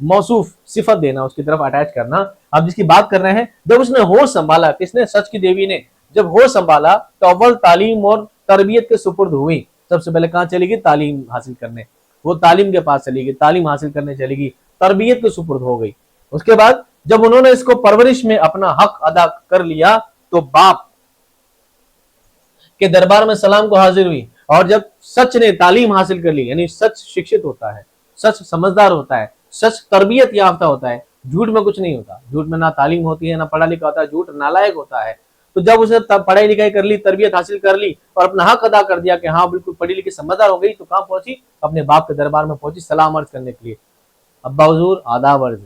मौसूफ सिफत देना, उसकी तरफ अटैच करना, अब जिसकी बात कर रहे हैं, जब उसने होश संभाला, किसने? सच की देवी ने जब होश संभाला तो अव्वल तालीम और तरबियत के सुपुर्द हुई। सबसे पहले कहां चली गई? तालीम हासिल करने। वो तालीम के पास चली गई, तालीम हासिल करने चली गई, तरबियत के सुपुर्द हो गई। उसके बाद जब उन्होंने इसको परवरिश में अपना हक अदा कर लिया तो बाप के दरबार में सलाम को हाजिर हुई। और जब सच ने तालीम हासिल कर ली, यानी सच शिक्षित होता है, सच समझदार होता है, सच तरबियत याफ्ता होता है, झूठ में कुछ नहीं होता। झूठ में ना तालीम होती है, ना पढ़ा लिखा होता है, झूठ नालायक होता है। तो जब उसने पढ़ाई लिखाई कर ली, तरबियत हासिल कर ली और अपना हक अदा कर दिया कि हाँ बिल्कुल पढ़ी लिखी समझदार हो गई, तो कहां पहुंची? अपने बाप के दरबार में पहुंची सलाम अर्ज करने के लिए। अब्बा हुजूर आदाब अर्ज।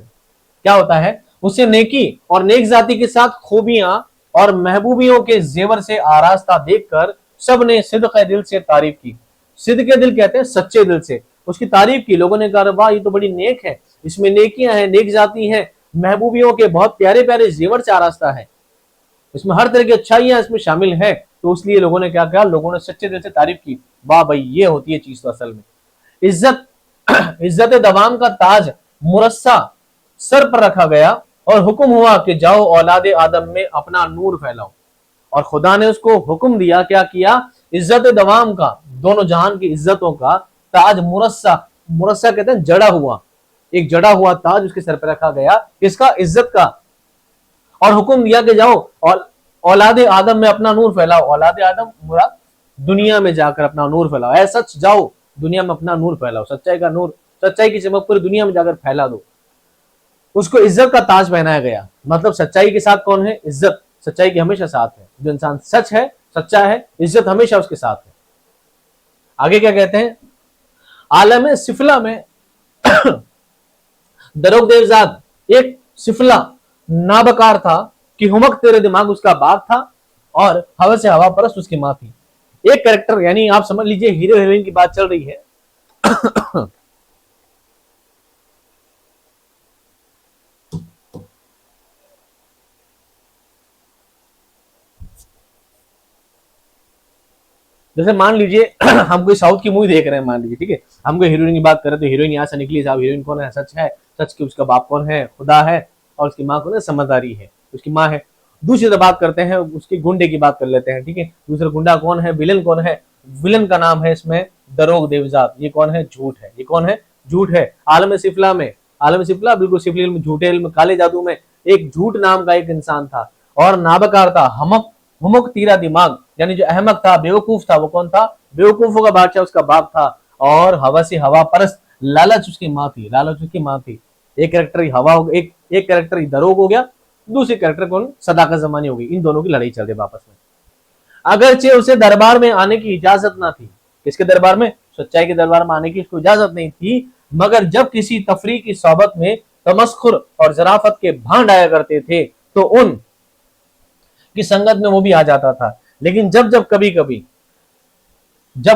क्या होता है? उसे नेकी और नेक जाति के साथ खूबियां और महबूबियों के जेवर से आरास्ता देखकर सब ने सिद्क़े दिल से तारीफ की। सिद्क़े दिल कहते हैं सच्चे दिल से उसकी तारीफ की। लोगों ने कहा वाह ये तो बड़ी नेक है, इसमें नेकियां हैं, नेक जाति है, महबूबियों के बहुत प्यारे प्यारे जेवर से आरास्ता है, इसमें हर तरह की अच्छाइयां इसमें शामिल है। तो इसलिए लोगों ने क्या कहा? लोगों ने सच्चे दिल से तारीफ की। वाह भाई, ये होती है चीज तो असल में इज्जत। इज्जत दवाम का ताज मुरस्सा सर पर रखा गया और हुक्म हुआ कि जाओ औलाद आदम में अपना नूर फैलाओ। और खुदा ने उसको हुक्म दिया, क्या किया? इज्जत दवाम का, दोनों जहान की इज्जतों का ताज मुरस्सा, मुरस्सा कहते हैं जड़ा हुआ, एक जड़ा हुआ ताज उसके सर पर रखा गया, किसका? इज्जत का। और हुक्म दिया कि जाओ और औलाद आदम में अपना नूर फैलाओ। औलाद आदम मुराद दुनिया में जाकर अपना नूर फैलाओ। ऐ सच जाओ दुनिया में अपना नूर फैलाओ, सच्चाई का नूर, सच्चाई की चमक पूरी दुनिया में जाकर फैला दो। उसको इज्जत का ताज पहनाया गया। मतलब सच्चाई के साथ कौन है? इज्जत। सच्चाई के हमेशा साथ है। जो इंसान सच है, सच्चा है, इज्जत हमेशा उसके साथ है। आगे क्या कहते हैं? आलम सिफला में दरोग देवजाद एक सिफला नाबकार था कि हुमक तेरे दिमाग उसका बाग था और हवा से हवा परस्त उसकी मां थी। एक कैरेक्टर, यानी आप समझ लीजिए हीरो हीरोइन की बात चल रही है। जैसे मान लीजिए हम कोई साउथ की मूवी देख रहे हैं, मान लीजिए, ठीक है, हम कोई हीरोइन की बात कर रहे हैं तो हीरोइन यहाँ से निकली, साहब हीरोइन कौन है? सच है, सच की उसका बाप कौन है? खुदा है, और उसकी माँ कौन है? समझदारी है, उसकी माँ है। दूसरी तरफ बात करते हैं, उसके गुंडे की बात कर लेते हैं, ठीक है। दूसरा गुंडा कौन है? विलन कौन है? विलन का नाम है इसमें दरोग देवजात। ये कौन है? झूठ है। ये कौन है? झूठ है। आलम सिफला में, आलम सिफला बिल्कुल सिफली इल्म, झूठे इल्म, काले जादू में एक झूठ नाम का एक इंसान था और नाबकार था, हमक हुमुक तीरा दिमाग, यानी जो अहमक था, बेवकूफ था, वो कौन था? बेवकूफों का बादशाह उसका बाप था। और हवा से हवा परस्त, लालच उसकी माँ थी, लालच उसकी माँ थी। एक कैरेक्टर हवा हो, एक कैरेक्टर दरोग हो गया, दूसरी कैरेक्टर कौन? सदाकत ज़मानी हो गई। इन दोनों की लड़ाई चल रही आपस में। अगरचे उसे दरबार में आने की इजाजत ना थी। किसके दरबार में? सच्चाई के दरबार में आने की उसको इजाजत नहीं थी, मगर जब किसी तफरी की सोबत में तमस्खुर और जराफत के भांड आया करते थे तो उन की संगत में वो भी आ जाता था। लेकिन जब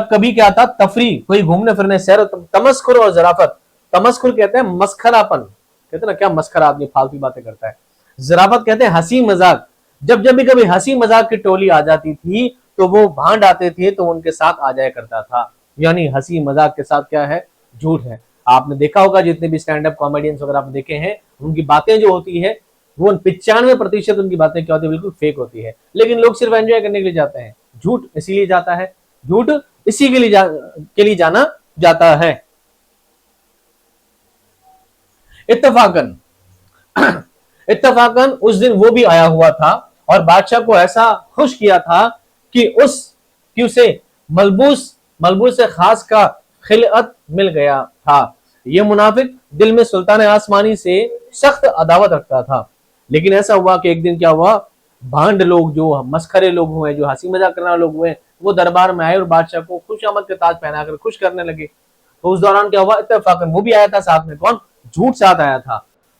कभी क्या था? तफरी, कोई घूमने फिरने, सैर, तमस्खुर और जराफत। तमस्खुर कहते हैं मस्खरापन, कहते हैं ना क्या मस्खरा आदमी फालतू बातें करता है। जराफत कहते हैं हंसी मजाक। जब भी कभी हंसी मजाक की टोली आ जाती थी तो वो भांड आते थे तो उनके साथ आ जाया करता था। यानी हंसी मजाक के साथ क्या है? झूठ है। आपने देखा होगा जितने भी स्टैंड अप कॉमेडियंस वगैरह आपने देखे हैं, उनकी बातें जो होती है वो 95% उनकी बातें क्या होती है? बिल्कुल फेक होती है। लेकिन लोग सिर्फ एंजॉय करने के लिए जाते हैं। झूठ इसीलिए जाता है, झूठ इसी के लिए जाना जाता है। इत्तफाकन उस दिन वो भी आया हुआ था और बादशाह को ऐसा खुश किया था कि उसे मलबूस से खास का खिलअत मिल गया था। ये मुनाफिक दिल में सुल्तान आसमानी से सख्त अदावत रखता था। लेकिन ऐसा हुआ कि एक दिन क्या हुआ? भांड लोग, जो मस्खरे लोग हुए, जो हंसी मजाक करने वाले लोग हुए, वो दरबार में आए और बादशाह को खुशामद के ताज पहनाकर खुश करने लगे। तो उस दौरान क्या हुआ? इत्तेफाकन वो भी आया था साथ में। कौन? झूठ साथ आया था।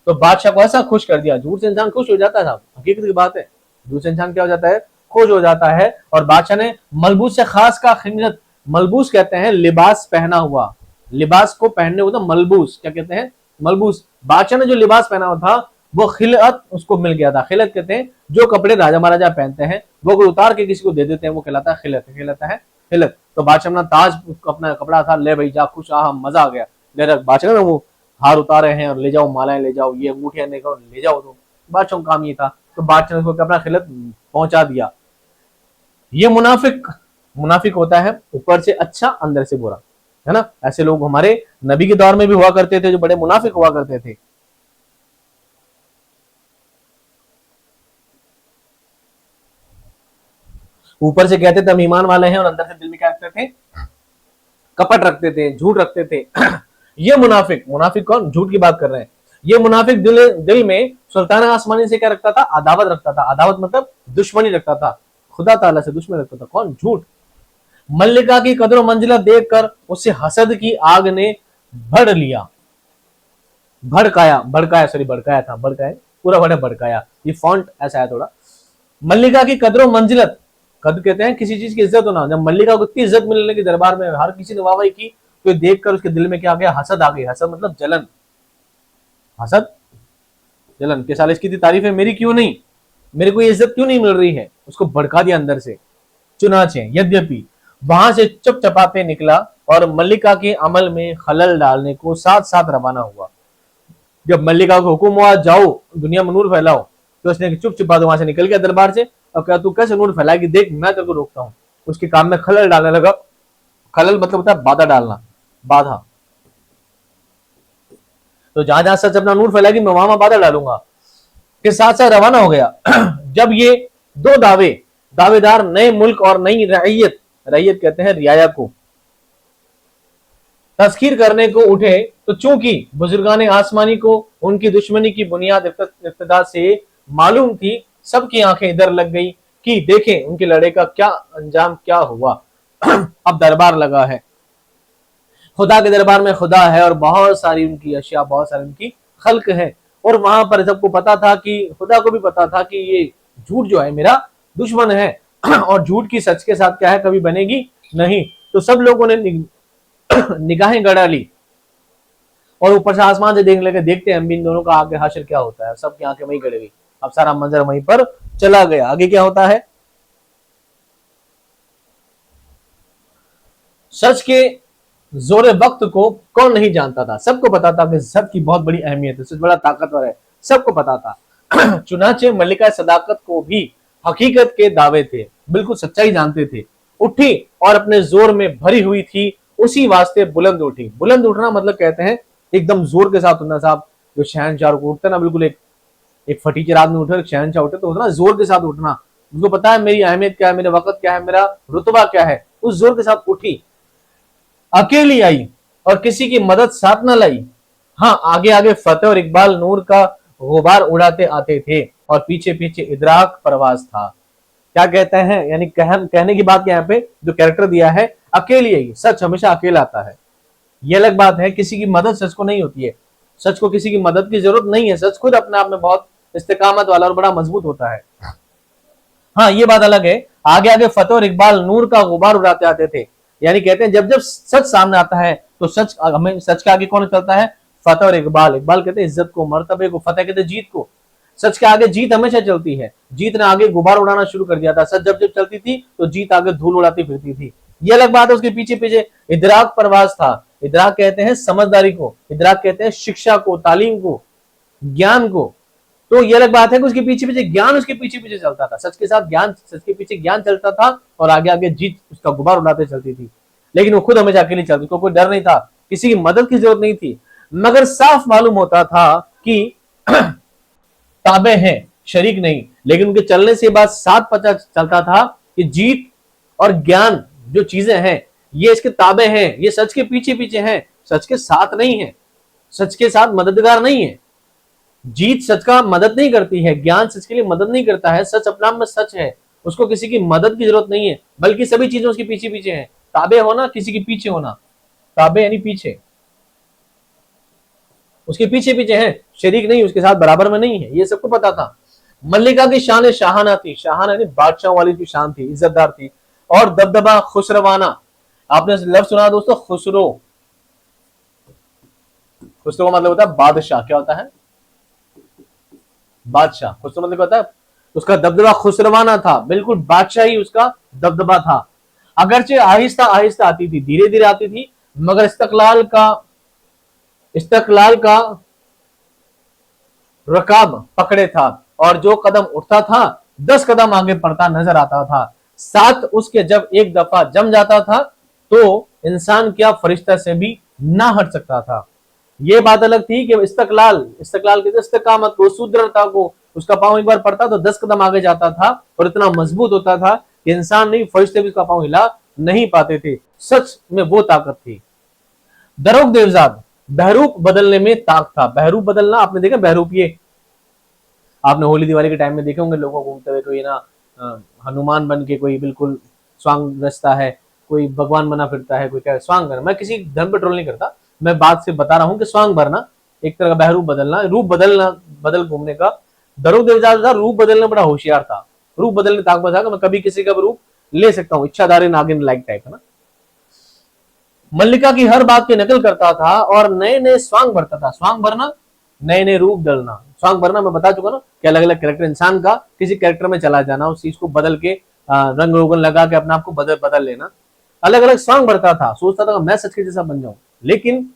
तो बादशाह को ऐसा खुश कर दिया। झूठ से इंसान खुश हो जाता है साहब, हकीकत की बात है। झूठ से इंसान क्या हो जाता है, खुश हो जाता है। और बादशाह ने मलबूस से खास का खिलत, मलबूस कहते हैं लिबास पहना हुआ, लिबास को पहनने को तो मलबूस क्या कहते हैं, मलबूस। बादशाह ने जो लिबास पहना हुआ था वो खिलत उसको मिल गया था। खिलत कहते हैं जो कपड़े राजा महाराजा पहनते हैं वो अगर उतार के किसी को दे देते हैं वो कहलाता है खिलत, कहलाता है खिलत। तो बादशाह अपना ताज अपना कपड़ा था, ले भाई जा खुश, आहा मजा आ गया, ले रख। बादशाह ने वो हार उतारे हैं और ले जाओ, मालाएं ले जाओ, ये अंगूठियां ले जाओ। तो बादशाह का काम ये था, तो बादशाह ने उसको अपना खिलत पहुंचा दिया। ये मुनाफिक, मुनाफिक होता है ऊपर से अच्छा अंदर से बुरा, है ना। ऐसे लोग हमारे नबी के दौर में भी हुआ करते थे, जो बड़े मुनाफिक हुआ करते थे। ऊपर से कहते थे हम ईमान वाले हैं और अंदर से दिल में क्या रखते थे, कपट रखते थे, झूठ रखते थे। ये मुनाफिक, मुनाफिक कौन, झूठ की बात कर रहे हैं। ये मुनाफिक दिल में सुल्तान आसमानी से क्या रखता था, अदावत रखता था। अदावत मतलब दुश्मनी रखता था, खुदा ताला से दुश्मनी रखता था। कौन, झूठ। मल्लिका की कदर मंजिला देखकर उसे हसद की आग ने भड़ लिया, भड़काया, भड़काया सॉरी भड़काया था, भड़काया पूरा बड़ा भड़काया, ये फॉन्ट ऐसा है थोड़ा। मल्लिका की कदरों मंजिलत, कद कहते हैं किसी चीज की इज्जत होना। जब मल्लिका को इतनी इज्जत मिलने की दरबार में, हर किसी ने वाहवाही की, तो देखकर उसके दिल में क्या आ गया, हसद आ गई। हसद मतलब जलन, हसद जलन के साल इसकी तारीफें मेरी क्यों नहीं, मेरे को ये इज्जत क्यों नहीं मिल रही है, उसको भड़का दिया अंदर से। चुनाचे यद्यपि वहां से चुप चपाते निकला और मल्लिका के अमल में खलल डालने को साथ साथ रवाना हुआ। जब मल्लिका को हुक्म हुआ जाओ दुनिया में नूर फैलाओ, तो उसने चुप चुपा वहां से निकल गया दरबार से। और क्या तू कैसे नूर फैलाएगी, देख मैं तेरे को रोकता हूँ। उसके काम में खलल डालने लगा। खलल मतलब होता है बाधा डालना, बाधा। तो जहां जहां सच अपना नूर फैलाएगी मैं वहां बाधा डालूंगा, के साथ साथ रवाना हो गया। जब ये दो दावेदार नए मुल्क और नई रैयत, रैयत कहते हैं रियाया को, तस्खीर करने को उठे, तो चूंकि बुजुर्गान आसमानी को उनकी दुश्मनी की बुनियाद इब्तिदा से मालूम थी, सबकी आंखें इधर लग गई कि देखें उनके लड़े का क्या अंजाम क्या हुआ। अब दरबार लगा है, खुदा के दरबार में खुदा है और बहुत सारी उनकी अशिया, बहुत सारी उनकी खल्क है। और वहां पर सबको पता था कि खुदा को भी पता था कि ये झूठ जो है मेरा दुश्मन है और झूठ की सच के साथ क्या है, कभी बनेगी नहीं। तो सब लोगों ने निगाहें गड़ा ली और ऊपर से आसमान से देखने लगे, देखते हैं हम भी इन दोनों का आगे हाशिर क्या होता है। सबकी आंखें वहीं गड़ गई। अब सारा मंजर वहीं पर चला गया। आगे क्या होता है, सच के जोरे वक्त को कौन नहीं जानता था, सबको पता था कि सच की बहुत बड़ी अहमियत है, सच बड़ा ताकतवर है, सबको पता था। चुनाचे मल्लिका सदाकत को भी हकीकत के दावे थे, बिल्कुल सच्चाई जानते थे। उठी और अपने जोर में भरी हुई थी, उसी वास्ते बुलंद उठी। बुलंद उठना मतलब कहते हैं एकदम जोर के साथ उठना साहब। जो शहनशाह को उठते ना, बिल्कुल एक फटीचर आदमी उठे, एक शहनशाह उठे, तो उतना जोर के साथ उठना। उसको पता है मेरी अहमियत क्या है, मेरे वक्त क्या है, मेरा रुतबा क्या है, उस जोर के साथ उठी। अकेली आई और किसी की मदद साथ न लाई। हाँ, आगे आगे फतेह और इकबाल नूर का गुबार उड़ाते आते थे और पीछे पीछे इदराक परवाज था। क्या कहते हैं, यानी कहने की बात यहाँ पे जो कैरेक्टर दिया है, अकेली आई, सच हमेशा अकेला आता है। ये अलग बात है, किसी की मदद सच को नहीं होती है, सच को किसी की मदद की जरूरत नहीं है। सच खुद अपने आप में बहुत इस्तेकामत वाला और बड़ा मजबूत होता है। हाँ, ये बात अलग है। आगे आगे फतेह और इकबाल नूर का गुबार उड़ाते आते थे, यानी कहते हैं जब जब सच सामने आता है तो सच हमें, सच के आगे कौन चलता है, फतेह और इकबाल। इकबाल कहते हैं इज्जत को, मर्तबे को, फतेह कहते हैं जीत को। सच के आगे जीत हमेशा चलती है। जीत ने आगे गुबार उड़ाना शुरू कर दिया था। सच जब जब चलती थी तो जीत आगे धूल उड़ाती फिरती थी। ये अलग बात है। उसके पीछे पीछे इदराक परवाज था। इदराक कहते हैं समझदारी को, इदराक कहते हैं शिक्षा को, तालीम को, ज्ञान को। तो ये अलग बात है कि उसके पीछे पीछे ज्ञान उसके पीछे पीछे चलता था। सच के साथ ज्ञान, सच के पीछे ज्ञान चलता था और आगे आगे जीत उसका गुबार उड़ाते चलती थी। लेकिन वो खुद हमेशा अकेली चलती, उसको कोई डर नहीं था, किसी की मदद की जरूरत नहीं थी। मगर साफ मालूम होता था कि ताबे हैं, शरीक नहीं। लेकिन उनके चलने से बात साफ पता चलता था कि जीत और ज्ञान जो चीजें हैं ये इसके ताबे हैं, ये सच के पीछे पीछे हैं, सच के साथ नहीं है, सच के साथ मददगार नहीं है। जीत सच का मदद नहीं करती है, ज्ञान सच के लिए मदद नहीं करता है। सच अपना में सच है, उसको किसी की मदद की जरूरत नहीं है, बल्कि सभी चीजें उसके पीछे पीछे हैं। ताबे होना, किसी के पीछे होना, ताबे यानी पीछे। उसके पीछे पीछे है, शरीक नहीं, उसके साथ बराबर में नहीं है, ये सबको पता था। मल्लिका की शान शाहाना थी, शाहाना यानी बादशाह वाली की शान थी, इज्जतदार थी। और दबदबा खुसरवाना, आपने लफ्ज सुना दोस्तों, खुसरो। खुसरो का मतलब होता है बादशाह। क्या होता है? बादशाह। खुसरो मतलब क्या होता है? उसका दबदबा खुसरवाना था, बिल्कुल बादशाही उसका दबदबा था। अगरचे आहिस्ता आहिस्ता आती थी, धीरे धीरे आती थी, मगर इस्तकलाल का रकाब पकड़े था, और जो कदम उठता था 10 कदम आगे बढ़ता नजर आता था। साथ उसके जब एक दफा जम जाता था तो इंसान क्या फरिश्ता से भी ना हट सकता था। ये बात अलग थी कि इस्तकलाल के इस्तकामत को, सुदृढ़ता को, उसका पांव एक बार पड़ता तो 10 कदम आगे जाता था, और इतना मजबूत होता था कि इंसान नहीं, फरिश्ते भी उसका पांव हिला नहीं पाते थे। सच में वो ताकत थी। दरोग देवजाद, बहरूप बदलने में ताक था। बहरूप बदलना आपने देखा? बहरूप, ये आपने होली दिवाली के टाइम में देखे होंगे लोगों को घूमते हुए, कोई ना हनुमान बन के कोई बिल्कुल स्वांग रचता है, कोई भगवान बना फिरता है, कोई क्या स्वांग करना। मैं किसी धर्म पे ट्रोल नहीं करता, मैं बात से बता रहा हूँ कि स्वांग भरना एक तरह का बहरूप बदलना, रूप बदलना, बदल घूमने का। दरोग देवजात था, रूप बदलने बड़ा होशियार था, रूप बदलने ताक बता कि मैं कभी किसी का रूप ले सकता हूँ, इच्छाधारी नागिन लाइक टाइप है ना। मल्लिका की हर बात की नकल करता था और नए नए स्वांग भरता था। स्वांग भरना, नए नए रूप डालना। स्वांग भरना मैं बता चुका ना कि अलग अलग कैरेक्टर, इंसान का किसी कैरेक्टर में चला जाना, उस चीज को बदल के रंग रोगन लगा के अपने आप को बदल लेना। अलग अलग स्वांग भरता था, सोचता था मैं सच के जैसा बन जाऊं, लेकिन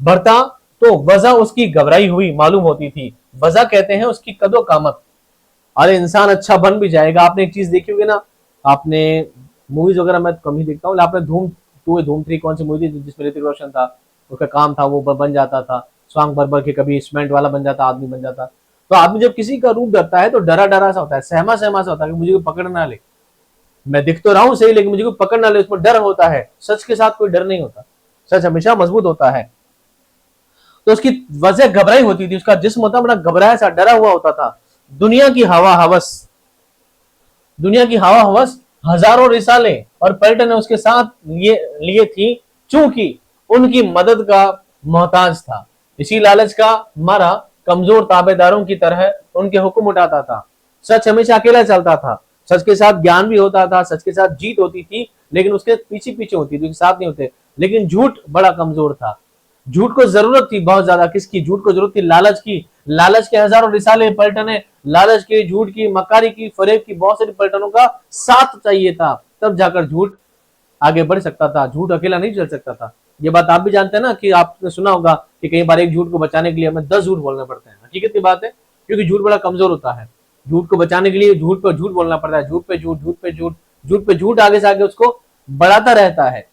भरता तो वजह उसकी घबराई हुई मालूम होती थी। वजह कहते हैं उसकी कदो कामत। अरे इंसान अच्छा बन भी जाएगा। आपने एक चीज देखी होगी ना, आपने मूवीज वगैरह मैं कम ही देखता हूँ, आपने धूम 2 धूम 3 कौन सी मूवी थी जिसमें ऋतिक रोशन था, उसका काम था वो बन जाता था स्वांग भर भर के, कभी सीमेंट वाला बन जाता, आदमी बन जाता। तो आदमी जब किसी का रूप डरता है तो डरा डरा सा होता है, सहमा सहमा सा होता है कि मुझे कोई पकड़ ना ले, मैं दिख तो रहा हूं सही लेकिन मुझे कोई पकड़ ना ले, उसमें डर होता है। सच के साथ कोई डर नहीं होता, सच हमेशा मजबूत होता है। तो उसकी वजह घबराई होती थी, उसका जिस्म होता बड़ा घबराया सा, डरा हुआ होता था। दुनिया की हवा हवस, दुनिया की हवा हवस, हजारों रिसाले और पर्यटन उसके साथ लिए थी, चूंकि उनकी मदद का मोहताज था। इसी लालच का मारा कमजोर ताबेदारों की तरह उनके हुक्म उठाता था। सच हमेशा अकेला चलता था, सच के साथ ज्ञान भी होता था, सच के साथ जीत होती थी, लेकिन उसके पीछे पीछे होती थी, साथ नहीं होते। लेकिन झूठ बड़ा कमजोर था। झूठ को जरूरत थी बहुत ज्यादा, किसकी? झूठ को जरूरत थी लालच की। लालच के हजारों रिसाले पलटने, लालच के, झूठ की, मक्कारी की, फरेब की बहुत सारी पलटनों का साथ चाहिए था, तब जाकर झूठ आगे बढ़ सकता था। झूठ अकेला नहीं चल सकता था। ये बात आप भी जानते हैं ना, कि आपने सुना होगा कि कई बार एक झूठ को बचाने के लिए हमें 10 झूठ बोलने पड़ते हैं। हकीकत की बात है, क्योंकि झूठ बड़ा कमजोर होता है। झूठ को बचाने के लिए झूठ पर झूठ बोलना पड़ता है, झूठ पे झूठ, झूठ पे झूठ, झूठ पे झूठ, आगे से आगे उसको बढ़ाता रहता है।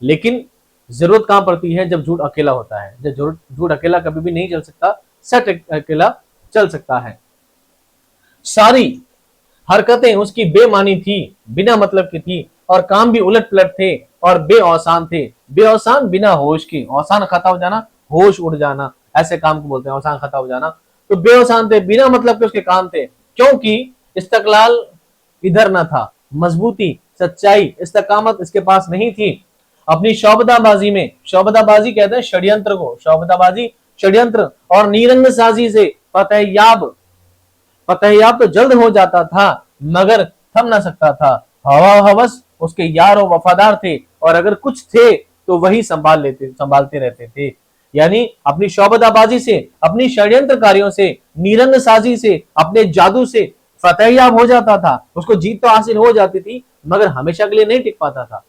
लेकिन जरूरत कहां पड़ती है? जब झूठ अकेला होता है। जब झूठ अकेला कभी भी नहीं चल सकता, सच अकेला चल सकता है। सारी हरकतें उसकी बेमानी थी, बिना मतलब की थी, और काम भी उलट पलट थे और बेऔसान थे। बेऔसान बिना होश के, औसान खता हो जाना, होश उड़ जाना, ऐसे काम को बोलते हैं औसान खता हो जाना। तो बेऔसान थे, बिना मतलब के उसके काम थे, क्योंकि इस्तकलाल इधर न था, मजबूती, सच्चाई, इस्तकामत इसके पास नहीं थी। अपनी शौबदाबाजी में, शौबदाबाजी कहते हैं षड्यंत्र को, शौबदाबाजी षड्यंत्र और नीरंग साजी से फतेहयाब तो जल्द हो जाता था, मगर थम ना सकता था। हवा हवस उसके यार और वफादार थे, और अगर कुछ थे तो वही संभालते रहते थे। यानी अपनी शौबदाबाजी से, अपनी षड्यंत्रकारियों से, नीरंग साजी से, अपने जादू से फतेहयाब हो जाता था। उसको जीत तो हासिल हो जाती थी, मगर हमेशा के लिए नहीं टिक पाता था,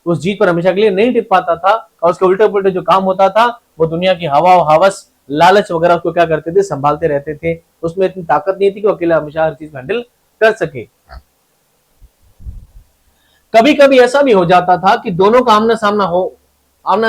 उस जीत पर हमेशा के लिए नहीं टिक पाता था। और उसके उल्टे पुल्टे जो काम होता था, वो दुनिया की हवा हवस, लालच वगैरह उसको क्या करते थे? संभालते रहते थे। उसमें इतनी ताकत नहीं थी कि अकेला हमेशा हर चीज हैंडल कर सके। कभी कभी ऐसा भी हो जाता था कि दोनों का आमना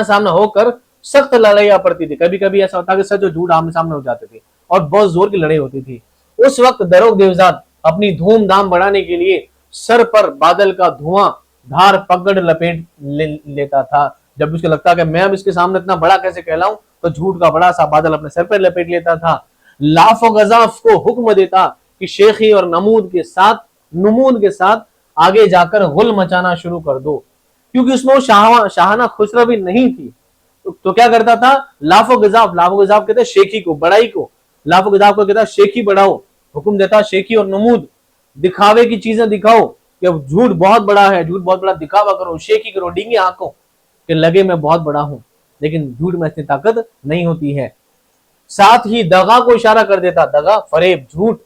सामना होकर सख्त लड़ाइयां पड़ती थी। कभी कभी ऐसा होता कि सच और झूठ आमने सामने हो जाते थे और बहुत जोर की लड़ाई होती थी। उस वक्त दरोग देवजात अपनी धूमधाम बढ़ाने के लिए सर पर बादल का धुआं धार पगड़ लपेट लेता था। जब उसको लगता कि मैं अब इसके सामने इतना बड़ा कैसे कहलाऊं, तो झूठ का बड़ा सा बादल अपने सर पर लपेट लेता था। लाफ और गजाफ को हुक्म देता कि शेखी और नमूद के साथ आगे जाकर गुल मचाना शुरू कर दो, क्योंकि उसमें वो शाहाना खुसरवी नहीं थी। तो क्या करता था, लाफो गजाफ, लाफो गजाफ कहते हैं शेखी को, बड़ाई को, लाफो गजाफ को कहता है शेखी बढ़ाओ, हुक्म देता शेखी और नमूद, दिखावे की चीजें दिखाओ कि झूठ बहुत बड़ा है, झूठ बहुत बड़ा दिखावा करो, शेखी करो, डींगे आंखों कि लगे मैं बहुत बड़ा हूं, लेकिन झूठ में इतनी ताकत नहीं होती है। साथ ही दगा को इशारा कर देता, दगा फरेब, झूठ,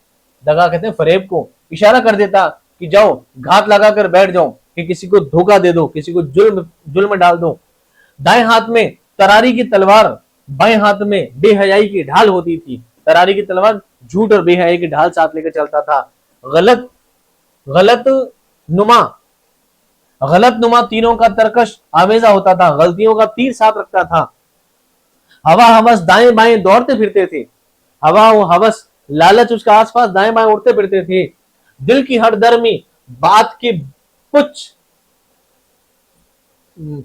दगा कहते हैं फरेब को, इशारा कर देता कि जाओ घात लगा कर बैठ जाओ, कि किसी को धोखा दे दो, किसी को जुल्म डाल दो। दाएं हाथ में तरारी की तलवार, बाएं हाथ में बेहयाई की ढाल होती थी। तरारी की तलवार झूठ और बेहयाई की ढाल साथ लेकर चलता था। गलत गलत नुमा, गलत नुमा तीरों का तरकश आवेजा होता था, गलतियों का तीर साथ रखता था। हवा हवस दाएं बाएं दौड़ते फिरते थे, हवा हवस लालच उसका आसपास दाएं बाएं उड़ते फिरते थे। दिल की हठधर्मी बात की कुछ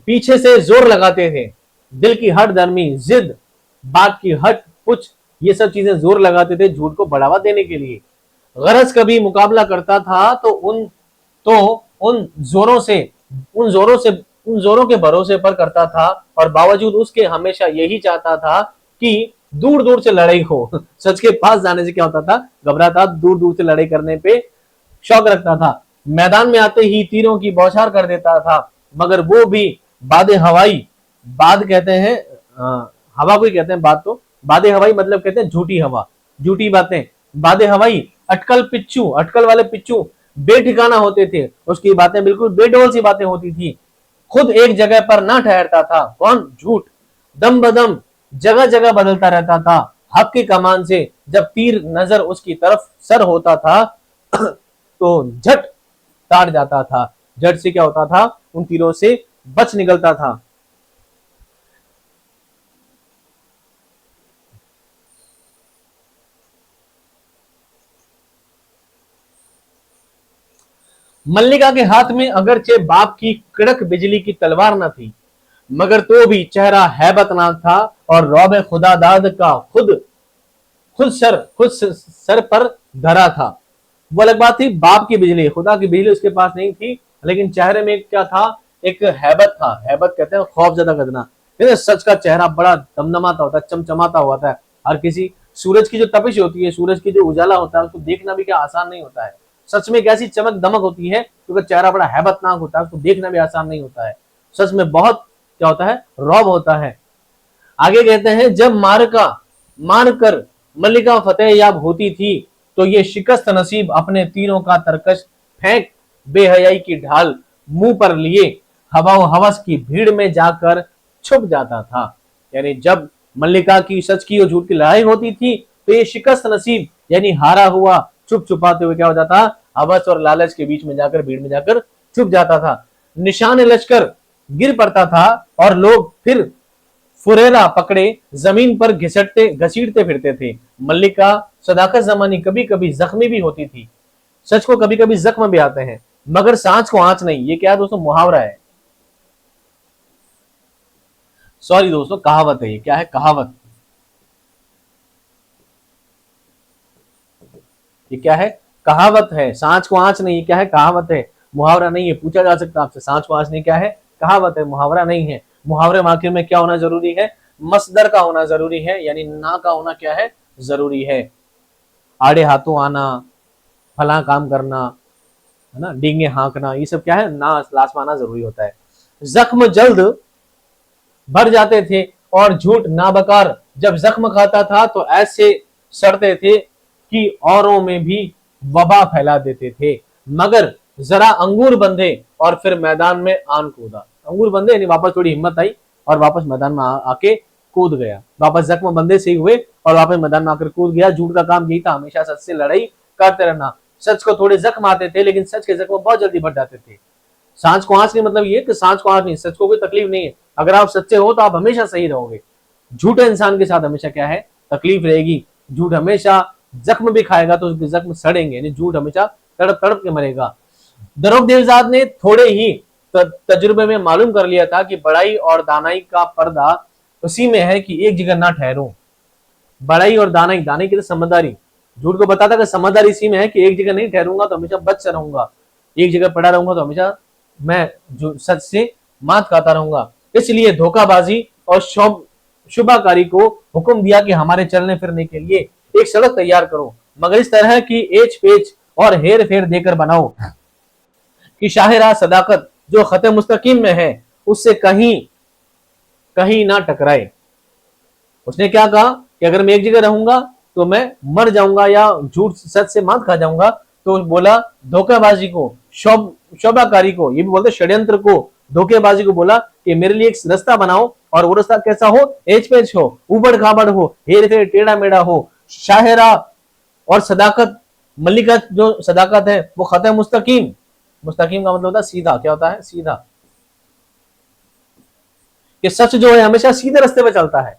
पीछे से जोर लगाते थे, दिल की हठधर्मी जिद, बात की हट कुछ, ये सब चीजें जोर लगाते थे झूठ को बढ़ावा देने के लिए। गरज कभी मुकाबला करता था तो उन जोरों के भरोसे पर करता था, और बावजूद उसके हमेशा यही चाहता था कि दूर दूर से लड़ाई हो। सच के पास जाने से क्या होता था, घबराता, दूर दूर से लड़ाई करने पे शौक रखता था। मैदान में आते ही तीरों की बौछार कर देता था, मगर वो भी बादे हवाई, बाद कहते हैं हवा को ही कहते हैं बाद, तो बादे हवाई मतलब कहते हैं झूठी हवा, झूठी बातें, बादे हवाई, अटकल वाले पिच्चू बेठिकाना होते थे, उसकी बातें बिल्कुल बेडोल सी बातें होती थी। खुद एक जगह पर ना ठहरता था, कौन, झूठ, दम बदम जगह जगह बदलता रहता था। हक की कमान से जब तीर नजर उसकी तरफ सर होता था तो झट ताड़ जाता था, झट से क्या होता था, उन तीरों से बच निकलता था। मल्लिका के हाथ में अगरचे बाप की कड़क बिजली की तलवार न थी, मगर तो भी चेहरा हैबतनाक था और रौब खुदादाद का खुद सर पर धरा था। वो अलग बात थी, बाप की बिजली, खुदा की बिजली उसके पास नहीं थी, लेकिन चेहरे में क्या था, एक हैबत था। हैबत कहते हैं खौफ ज्यादा करना, सच का चेहरा बड़ा दमदमाता होता है, चमचमाता होता है। हर किसी सूरज की जो तपिश होती है, सूरज की जो उजाला होता है, उसको देखना भी क्या आसान नहीं होता है। सच में एक ऐसी चमक दमक होती है क्योंकि चेहरा बड़ा हैबतनाक होता है, उसको देखना भी आसान नहीं होता है। सच में बहुत क्या होता है, रौब होता है। आगे कहते हैं, जब मार कर मल्लिका फतेह याब होती थी तो ये शिकस्त नसीब अपने तीरों का तरकश फेंक बेहयाई की ढाल मुंह पर लिए हवा हवस की भीड़ में जाकर छुप जाता था। यानी जब मल्लिका की सच की और झूठ की लड़ाई होती थी तो ये शिकस्त नसीब यानी हारा हुआ छुप छुपाते हुए क्या हो जाता, हवस और लालच के बीच में जाकर, भीड़ में जाकर छुप जाता था। निशान लश्कर गिर पड़ता था और लोग फिर फुरेरा पकड़े जमीन पर घसीटते फिरते थे। मल्लिका सदाकत जमानी कभी कभी जख्मी भी होती थी, सच को कभी कभी जख्म भी आते हैं, मगर सांच को आंच नहीं। ये क्या है दोस्तों, मुहावरा है, सॉरी दोस्तों, कहावत है। ये क्या है, कहावत। ये क्या है, कहावत है। सांच को आंच नहीं, क्या है, कहावत है, मुहावरा नहीं है। पूछा जा सकता आपसे, सांच को आंच नहीं क्या है, कहावत है, मुहावरा नहीं है। मुहावरे आखिर में क्या होना जरूरी है, मसदर का होना जरूरी है, यानी ना का होना क्या है, जरूरी है। आड़े हाथों आना, फला काम करना, है ना, डींगे हाँकना, ये सब क्या है, ना लासमाना जरूरी होता है। जख्म जल्द भर जाते थे और झूठ नाबकार जब जख्म खाता था तो ऐसे सड़ते थे कि औरों में भी वबा फैला देते थे। मगर जरा अंगूर बंधे और फिर मैदान में आन कूदा। अंगूर बंधे यानी वापस थोड़ी हिम्मत आई और वापस मैदान में आके कूद गया। वापस जख्म बंधे से ही हुए और वापस मैदान में आकर कूद गया। झूठ का काम यही था, हमेशा सच से लड़ाई करते रहना। सच को थोड़े जख्म आते थे लेकिन सच के जख्म बहुत जल्दी बढ़ जाते थे। सांच को आंच नहीं मतलब ये कि सांच को आंच नहीं, सच को कोई तकलीफ नहीं है। अगर आप सच्चे हो तो आप हमेशा सही रहोगे। झूठे इंसान के साथ हमेशा क्या है, तकलीफ रहेगी। झूठ हमेशा जख्म भी खाएगा तो उसके जख्म सड़ेंगे, यानी झूठ हमेशा तड़प तड़प के मरेगा। दरोग देवजाद ने थोड़े ही तजुर्बे में मालूम कर लिया था कि बड़ाई और दानाई का पर्दा उसी में है कि एक जगह ना ठहरो। बड़ाई और दानाई, दानाई की तो समझदारी, झूठ को बताता कि समझदारी इसी में है कि एक जगह नहीं ठहरूंगा तो हमेशा बच रहूंगा, एक जगह पड़ा रहूंगा तो हमेशा मैं जो सच से मात खाता रहूंगा। इसलिए धोखाबाजी और शुभाकारी को हुक्म दिया कि हमारे चलने फिरने के लिए एक सड़क तैयार करो, मगर इस तरह की एच पेच और हेर फेर देकर बनाओ कि शाहिरा सदाकत जो खत मुस्तकीम में है उससे कहीं कहीं ना टकराए। उसने क्या कहा कि अगर मैं एक जगह रहूंगा तो मैं मर जाऊंगा या झूठ सच से मात खा जाऊंगा। तो बोला धोखेबाजी को, शोभाकारी को, ये भी बोलते षड्यंत्र को, धोखेबाजी को बोला कि मेरे लिए एक रास्ता बनाओ और वो रास्ता कैसा हो, एच पेच हो, उबड़ खाबड़ हो, हेर फेर टेढ़ा मेढ़ा हो, शाहिरा और सदाकत, मल्लिका जो सदाकत है वो खत मुस्तकीम, मुस्तकीम का मतलब होता है सीधा। क्या होता है? सीधा। कि सच जो है हमेशा सीधे रास्ते पे चलता है।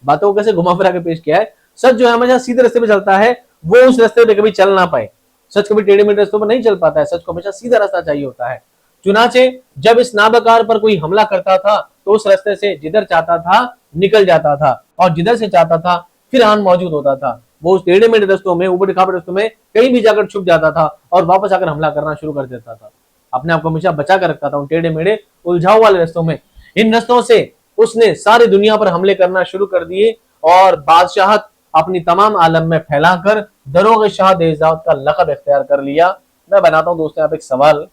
बातों को कैसे घुमा फिरा के पेश किया है। सच जो है हमेशा सीधे रास्ते पे चलता है, वो उस रास्ते पे कभी चल ना पाए। सच कभी टेढ़े मेढ़े रास्तों पर नहीं चल पाता है, सच को हमेशा सीधा रास्ता चाहिए होता है। चुनाचे जब इस नाबकार पर कोई हमला करता था तो उस रास्ते से जिधर चाहता था निकल जाता था और जिधर से चाहता था फिर आन मौजूद होता था। वो उस टेढ़े मेढ़े रास्तों में, उबड़ खाबड़ रास्तों में कहीं भी जाकर छुप जाता था और वापस आकर हमला करना शुरू कर देता था। अपने आप को हमेशा बचा कर रखता था उन टेढ़े मेढ़े उलझाव वाले रास्तों में। इन रास्तों से उसने सारी दुनिया पर हमले करना शुरू कर दिए और बादशाहत अपनी तमाम आलम में फैलाकर दरोगे शाह देवजात का लक़ब इख्तियार कर लिया। मैं बनाता हूं दोस्तों आप एक सवाल,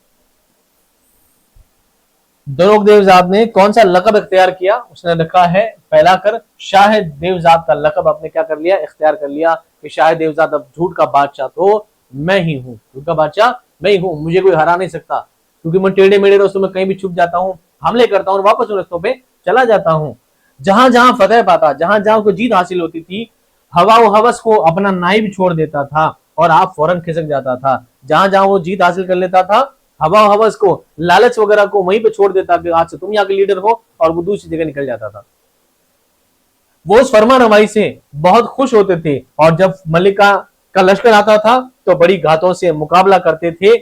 दरोग देवजात ने कौन सा लक़ब इख्तियार किया? उसने लिखा है फैलाकर शाह देवजात का लक़ब अपने क्या कर लिया? इख्तियार कर लिया कि शाह देवजात अब झूठ का बादशाह तो मैं ही हूं, झूठ का बादशाह मैं ही हूं, मुझे कोई हरा नहीं सकता क्योंकि मैं टेढ़े मेढ़े रास्तों में कहीं भी छुप जाता हूं, हमले करता हूं और वापस उन रास्तों पे चला जाता हूं। जहां जहां फतेह पाता, जहां जहां को जीत हासिल होती थी, हवा व हवस को अपना नाइब छोड़ देता था और आप फौरन खिसक जाता था। जहां जहां वो जीत हासिल कर लेता था, हवा हवस को, लालच वगैरह को वहीं पे छोड़ देता कि आज से तुम यहाँ के लीडर हो, और वो दूसरी जगह निकल जाता था। वो उस फरमा रवाई से बहुत खुश होते थे और जब मल्लिका का लश्कर आता था तो बड़ी घातों से मुकाबला करते थे।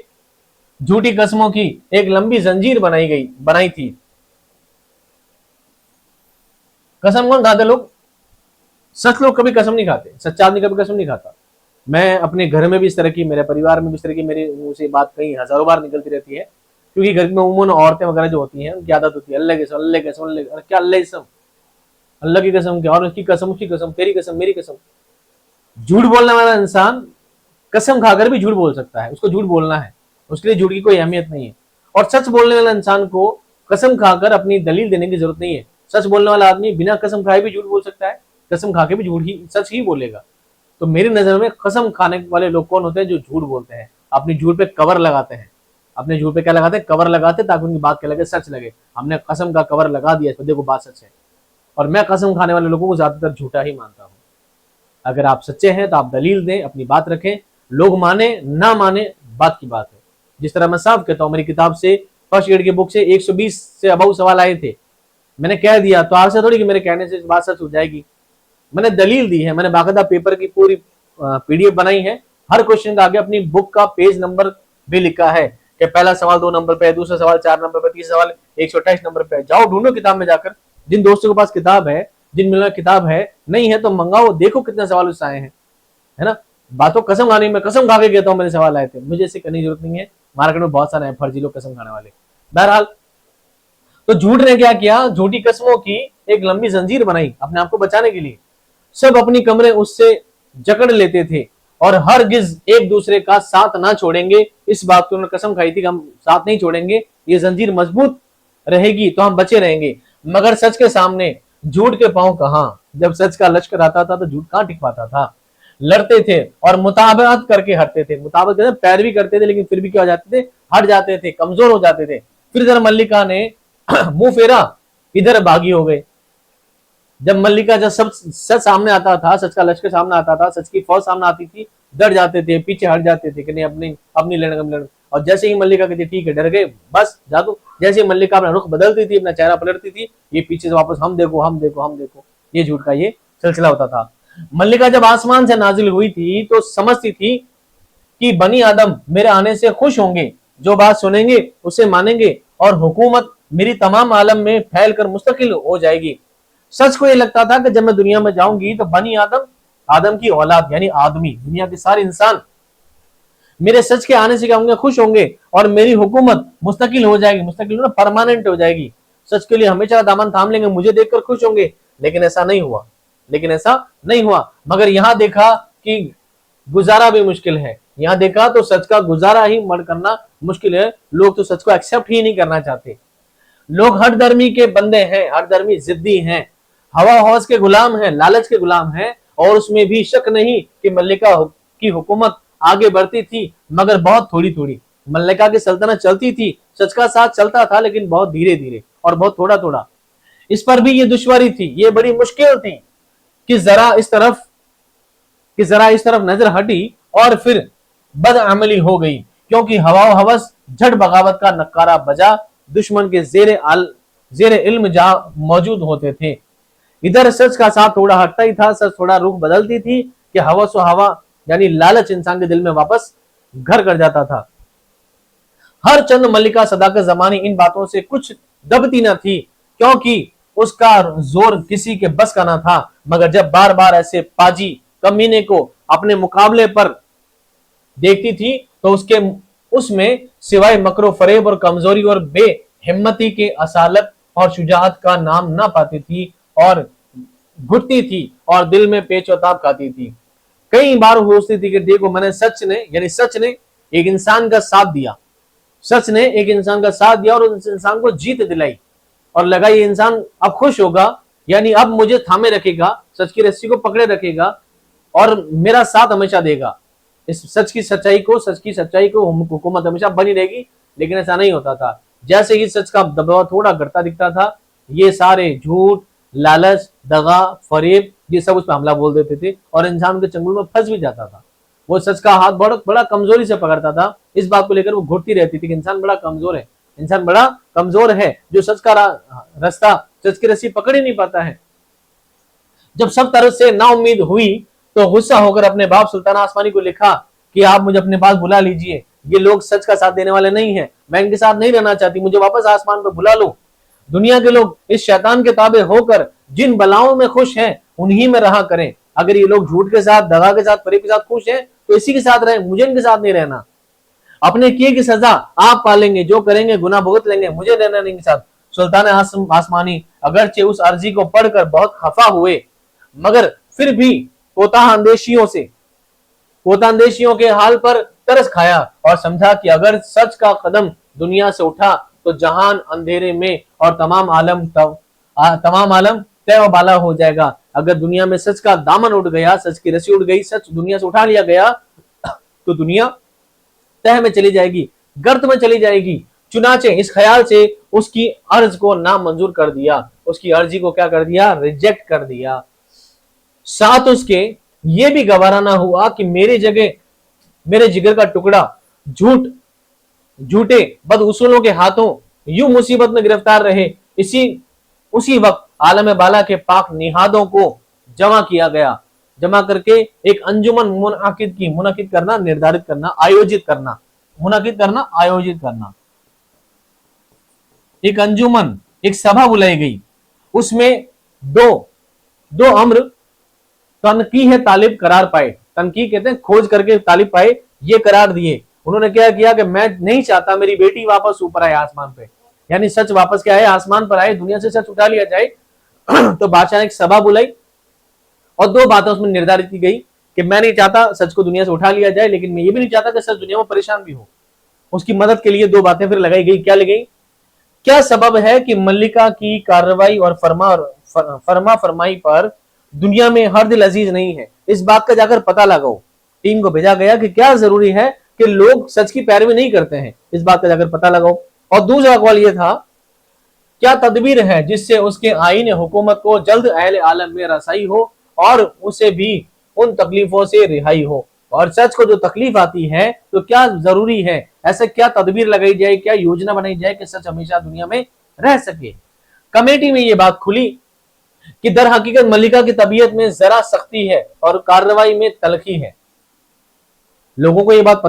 झूठी कसमों की एक लंबी जंजीर बनाई थी। कसम कौन खाते लोग? सच लोग कभी कसम नहीं खाते, सच्चा आदमी कभी कसम नहीं खाता। मैं अपने घर में भी इस तरह की, मेरे परिवार में भी इस तरह की मेरे मुंह से बात कई हजारों बार निकलती रहती है, क्योंकि घर में उमूमन औरतें वगैरह जो होती हैं उनकी आदत होती है अल्लाह की कसम, अल्लाह की कसम, अल्लाह क्या अल्लाह की कसम, अल्लाह की कसम क्या, और उसकी कसम, उसकी कसम, तेरी कसम, मेरी कसम। झूठ बोलने वाला इंसान कसम खाकर भी झूठ बोल सकता है, उसको झूठ बोलना है, उसके लिए झूठ की कोई अहमियत नहीं है। और सच बोलने वाला इंसान को कसम खाकर अपनी दलील देने की जरूरत नहीं है। सच बोलने वाला आदमी बिना कसम खाए भी झूठ बोल सकता है, कसम खा के भी झूठ ही, सच ही बोलेगा। तो मेरी नजर में कसम खाने वाले लोग कौन होते हैं? जो झूठ बोलते हैं, अपनी झूठ पे कवर लगाते हैं। अपने झूठ पे क्या लगाते हैं? कवर लगाते हैं, ताकि उनकी बात क्या लगे? सच लगे। हमने कसम का कवर लगा दिया, इस पर देखो बात सच है। और मैं कसम खाने वाले लोगों को ज्यादातर झूठा ही मानता हूं। अगर आप सच्चे हैं तो आप दलील दें, अपनी बात रखें, लोग माने ना माने बात की बात है। जिस तरह मैं साफ कहता हूं, मेरी किताब से, फर्स्ट एड की बुक से 120 से अबव सवाल आए थे, मैंने कह दिया तो आपसे थोड़ी कि मेरे कहने से बात सच हो जाएगी। मैंने दलील दी है, मैंने बाकायदा पेपर की पूरी पीडीएफ बनाई है, हर क्वेश्चन का आगे अपनी बुक का पेज नंबर भी लिखा है कि पहला सवाल 2 नंबर पे, दूसरा सवाल 4 नंबर पे, तीसरा सवाल 128 नंबर पे। जाओ ढूंढो किताब में जाकर, जिन दोस्तों के पास किताब है, जिन मिलना किताब है, नहीं है तो मंगाओ, देखो कितने सवाल उससे आए हैं, है ना। बातों कसम खाने में, कसम खा के कहता हूँ मेरे सवाल आए थे, मुझे ऐसे करने की जरूरत नहीं है। मार्केट में बहुत सारे फर्जी लोग कसम खाने वाले। बहरहाल, तो झूठ ने क्या किया? झूठी कसमों की एक लंबी जंजीर बनाई अपने आप को बचाने के लिए। सब अपनी कमरे उससे जकड़ लेते थे और हरगिज एक दूसरे का साथ ना छोड़ेंगे। इस बात की उन्होंने कसम खाई थी कि हम साथ नहीं छोड़ेंगे, ये जंजीर मजबूत रहेगी तो हम बचे रहेंगे। मगर सच के सामने झूठ के पांव कहां? जब सच का लश्कर आता था तो झूठ कहां टिक पाता था। लड़ते थे और मुताबत करके हटते थे। मुताबत करते पैरवी करते थे, लेकिन फिर भी क्या हो जाते थे? हट जाते थे, कमजोर हो जाते थे। फिर जरा मल्लिका ने मुंह फेरा, इधर भागी हो गए। जब मल्लिका, जब सब सच सामने आता था, सच का लश्कर सामने आता था, सच की फौज सामने आती थी, डर जाते थे, पीछे हट जाते थे कि नहीं अपनी लड़ने। और जैसे ही मल्लिका कहती ठीक है, डर गए, बस जादू। जैसे ही मल्लिका अपना रुख बदलती थी, अपना चेहरा पलटती थी, ये पीछे से वापस हम देखो, हम देखो, हम देखो, ये झूठ का ये सिलसिला होता था। मल्लिका जब आसमान से नाजिल हुई थी तो समझती थी कि बनी आदम मेरे आने से खुश होंगे, जो बात सुनेंगे उसे मानेंगे और हुकूमत मेरी तमाम आलम में फैल कर मुस्तकिल हो जाएगी। सच को ये लगता था कि जब मैं दुनिया में जाऊंगी तो बनी आदम, आदम की औलाद यानी आदमी, दुनिया के सारे इंसान मेरे सच के आने से क्या होंगे? खुश होंगे और मेरी हुकूमत मुस्तकिल हो जाएगी। मुस्तकिल परमानेंट हो जाएगी। सच के लिए हमेशा दामन थाम लेंगे, मुझे देखकर खुश होंगे। लेकिन ऐसा नहीं हुआ, लेकिन ऐसा नहीं हुआ। मगर यहां देखा कि गुजारा भी मुश्किल है। यहां देखा तो सच का गुजारा ही मर करना मुश्किल है। लोग तो सच को एक्सेप्ट ही नहीं करना चाहते। लोग हर धर्मी के बंदे हैं, हर धर्मी जिद्दी हैं, हवा हौस के गुलाम हैं, लालच के गुलाम हैं। और उसमें भी शक नहीं कि मल्लिका की हुकूमत आगे बढ़ती थी, मगर बहुत थोड़ी थोड़ी। मल्लिका की सल्तनत चलती थी, सच का साथ चलता था, लेकिन बहुत धीरे धीरे और बहुत थोड़ा थोड़ा। इस पर भी ये दुश्वारी थी, ये बड़ी मुश्किल थी कि जरा इस तरफ नजर हटी और फिर बदअमली हो गई, क्योंकि हवा हवस झट बगावत का नक्कारा बजा। दुश्मन के जेर इल्म जा मौजूद होते थे। इधर सच का साथ थोड़ा हटता ही था, सच थोड़ा रुख बदलती थी कि हवस व हवा यानी लालच इंसान के दिल में वापस घर कर जाता था। हर चंद मल्लिका सदाकत जमानी इन बातों से कुछ दबती न थी, क्योंकि उसका जोर किसी के बस का ना था। मगर जब बार बार ऐसे पाजी कमीने को अपने मुकाबले पर देखती थी तो उसमें सिवाय मकरो फरेब और कमजोरी और बेहिम्मती के असालत और शुजाअत का नाम ना पाती थी, और घुटती थी और दिल में पेचोताब खाती थी। कई बार सोचती थी कि देखो, मैंने सच ने एक इंसान का साथ दिया, सच ने एक इंसान का साथ दिया और उस इंसान को जीत दिलाई, और लगा ये इंसान अब खुश होगा, यानी अब मुझे थामे रखेगा, सच की रस्सी को पकड़े रखेगा और मेरा साथ हमेशा देगा। इस सच की सच्चाई को हुकूमत हमेशा बनी रहेगी। लेकिन ऐसा नहीं होता था। जैसे ही सच का दबाव थोड़ा घटता दिखता था, ये सारे झूठ, लालच, दगा, फरेब, ये सब उस पर हमला बोल देते थे और इंसान के चंगुल में फंस भी जाता था। वो सच का हाथ बड़ा कमजोरी से पकड़ता था। इस बात को लेकर वो घुटती रहती थी कि इंसान बड़ा कमजोर है जो सच का रास्ता, सच की रस्सी पकड़ ही नहीं पाता है। जब सब तरह से नाउम्मीद हुई तो गुस्सा होकर अपने बाप सुल्तान आसमानी को लिखा कि आप मुझे अपने पास बुला लीजिए, ये लोग सच का साथ देने वाले नहीं हैं, मैं इनके साथ नहीं रहना चाहती, मुझे वापस आसमान पर बुला लो। दुनिया के लोग इस शैतान के ताबे होकर जिन बलाओं में खुश हैं उन्हीं में रहा करें। अगर ये लोग झूठ के साथ, दगा के साथ, फरेब के साथ खुश हैं तो इसी के साथ रहें, मुझे इनके साथ नहीं रहना। अपने किए की सजा आप पालेंगे, जो करेंगे गुनाह भुगत लेंगे, मुझे रहना नहीं इनके साथ। सुल्तान आसमानी अगरचे उस अर्जी को पढ़कर बहुत खफा हुए, मगर फिर भी पोतांदेशियों के हाल पर तरस खाया और समझा कि अगर सच का कदम दुनिया से उठा तो जहान अंधेरे में और तमाम आलम तय बाला हो जाएगा। अगर दुनिया में सच का दामन उठ गया, सच की रस्सी उठ गई, सच दुनिया से उठा लिया गया तो दुनिया तह में चली जाएगी, गर्त में चली जाएगी। चुनाचे इस ख्याल से उसकी अर्ज को नामंजूर कर दिया, उसकी अर्जी को क्या कर दिया, रिजेक्ट कर दिया। साथ उसके ये भी गवारा ना हुआ कि मेरे जिगर का टुकड़ा झूठे बदउसूलों के हाथों यूं मुसीबत में गिरफ्तार रहे। उसी वक्त आलम बाला के पाक निहादों को जमा करके एक अंजुमन मुनाकिद करना, आयोजित करना। एक अंजुमन, एक सभा बुलाई गई। उसमें दो अम्र तनकी है तालिब करार पाए। तनकी कहते हैं खोज करके तालिब पाए, ये करार दिए। उन्होंने क्या किया कि मैं नहीं चाहता मेरी बेटी वापस ऊपर आए आसमान पे, यानी सच वापस क्या है, आसमान पर आए, दुनिया से सच उठा लिया जाए। तो बादशाह ने एक सभा बुलाई और दो बातें उसमें निर्धारित की गई कि मैं नहीं चाहता सच को दुनिया से उठा लिया जाए, लेकिन मैं ये भी नहीं चाहता कि सच दुनिया में परेशान भी हो। उसकी मदद के लिए दो बातें फिर लगाई गई। क्या लगाई? क्या सबब है कि मल्लिका की कार्रवाई और फरमा फरमाई पर दुनिया में हर दिल अजीज नहीं है, इस बात का जाकर पता लगाओ। टीम को भेजा गया कि क्या जरूरी है कि लोग सच की पैरवी नहीं करते हैं, इस बात का जाकर पता लगाओ। और दूसरा सवाल यह था, क्या तदबीर है जिससे उसके आईन हुकूमत को जल्द अहले आलम में रसाई हो और उसे भी उन तकलीफों से रिहाई हो। और सच को जो तकलीफ आती है तो क्या जरूरी है, ऐसे क्या तदबीर लगाई जाए, क्या योजना बनाई जाए कि सच हमेशा दुनिया में रह सके। कमेटी में यह बात खुली कि दर हकीकत मल्लिका की तबीयत में जरा सख्ती है और कार्रवाई में तलखी है। लोगों को यह बात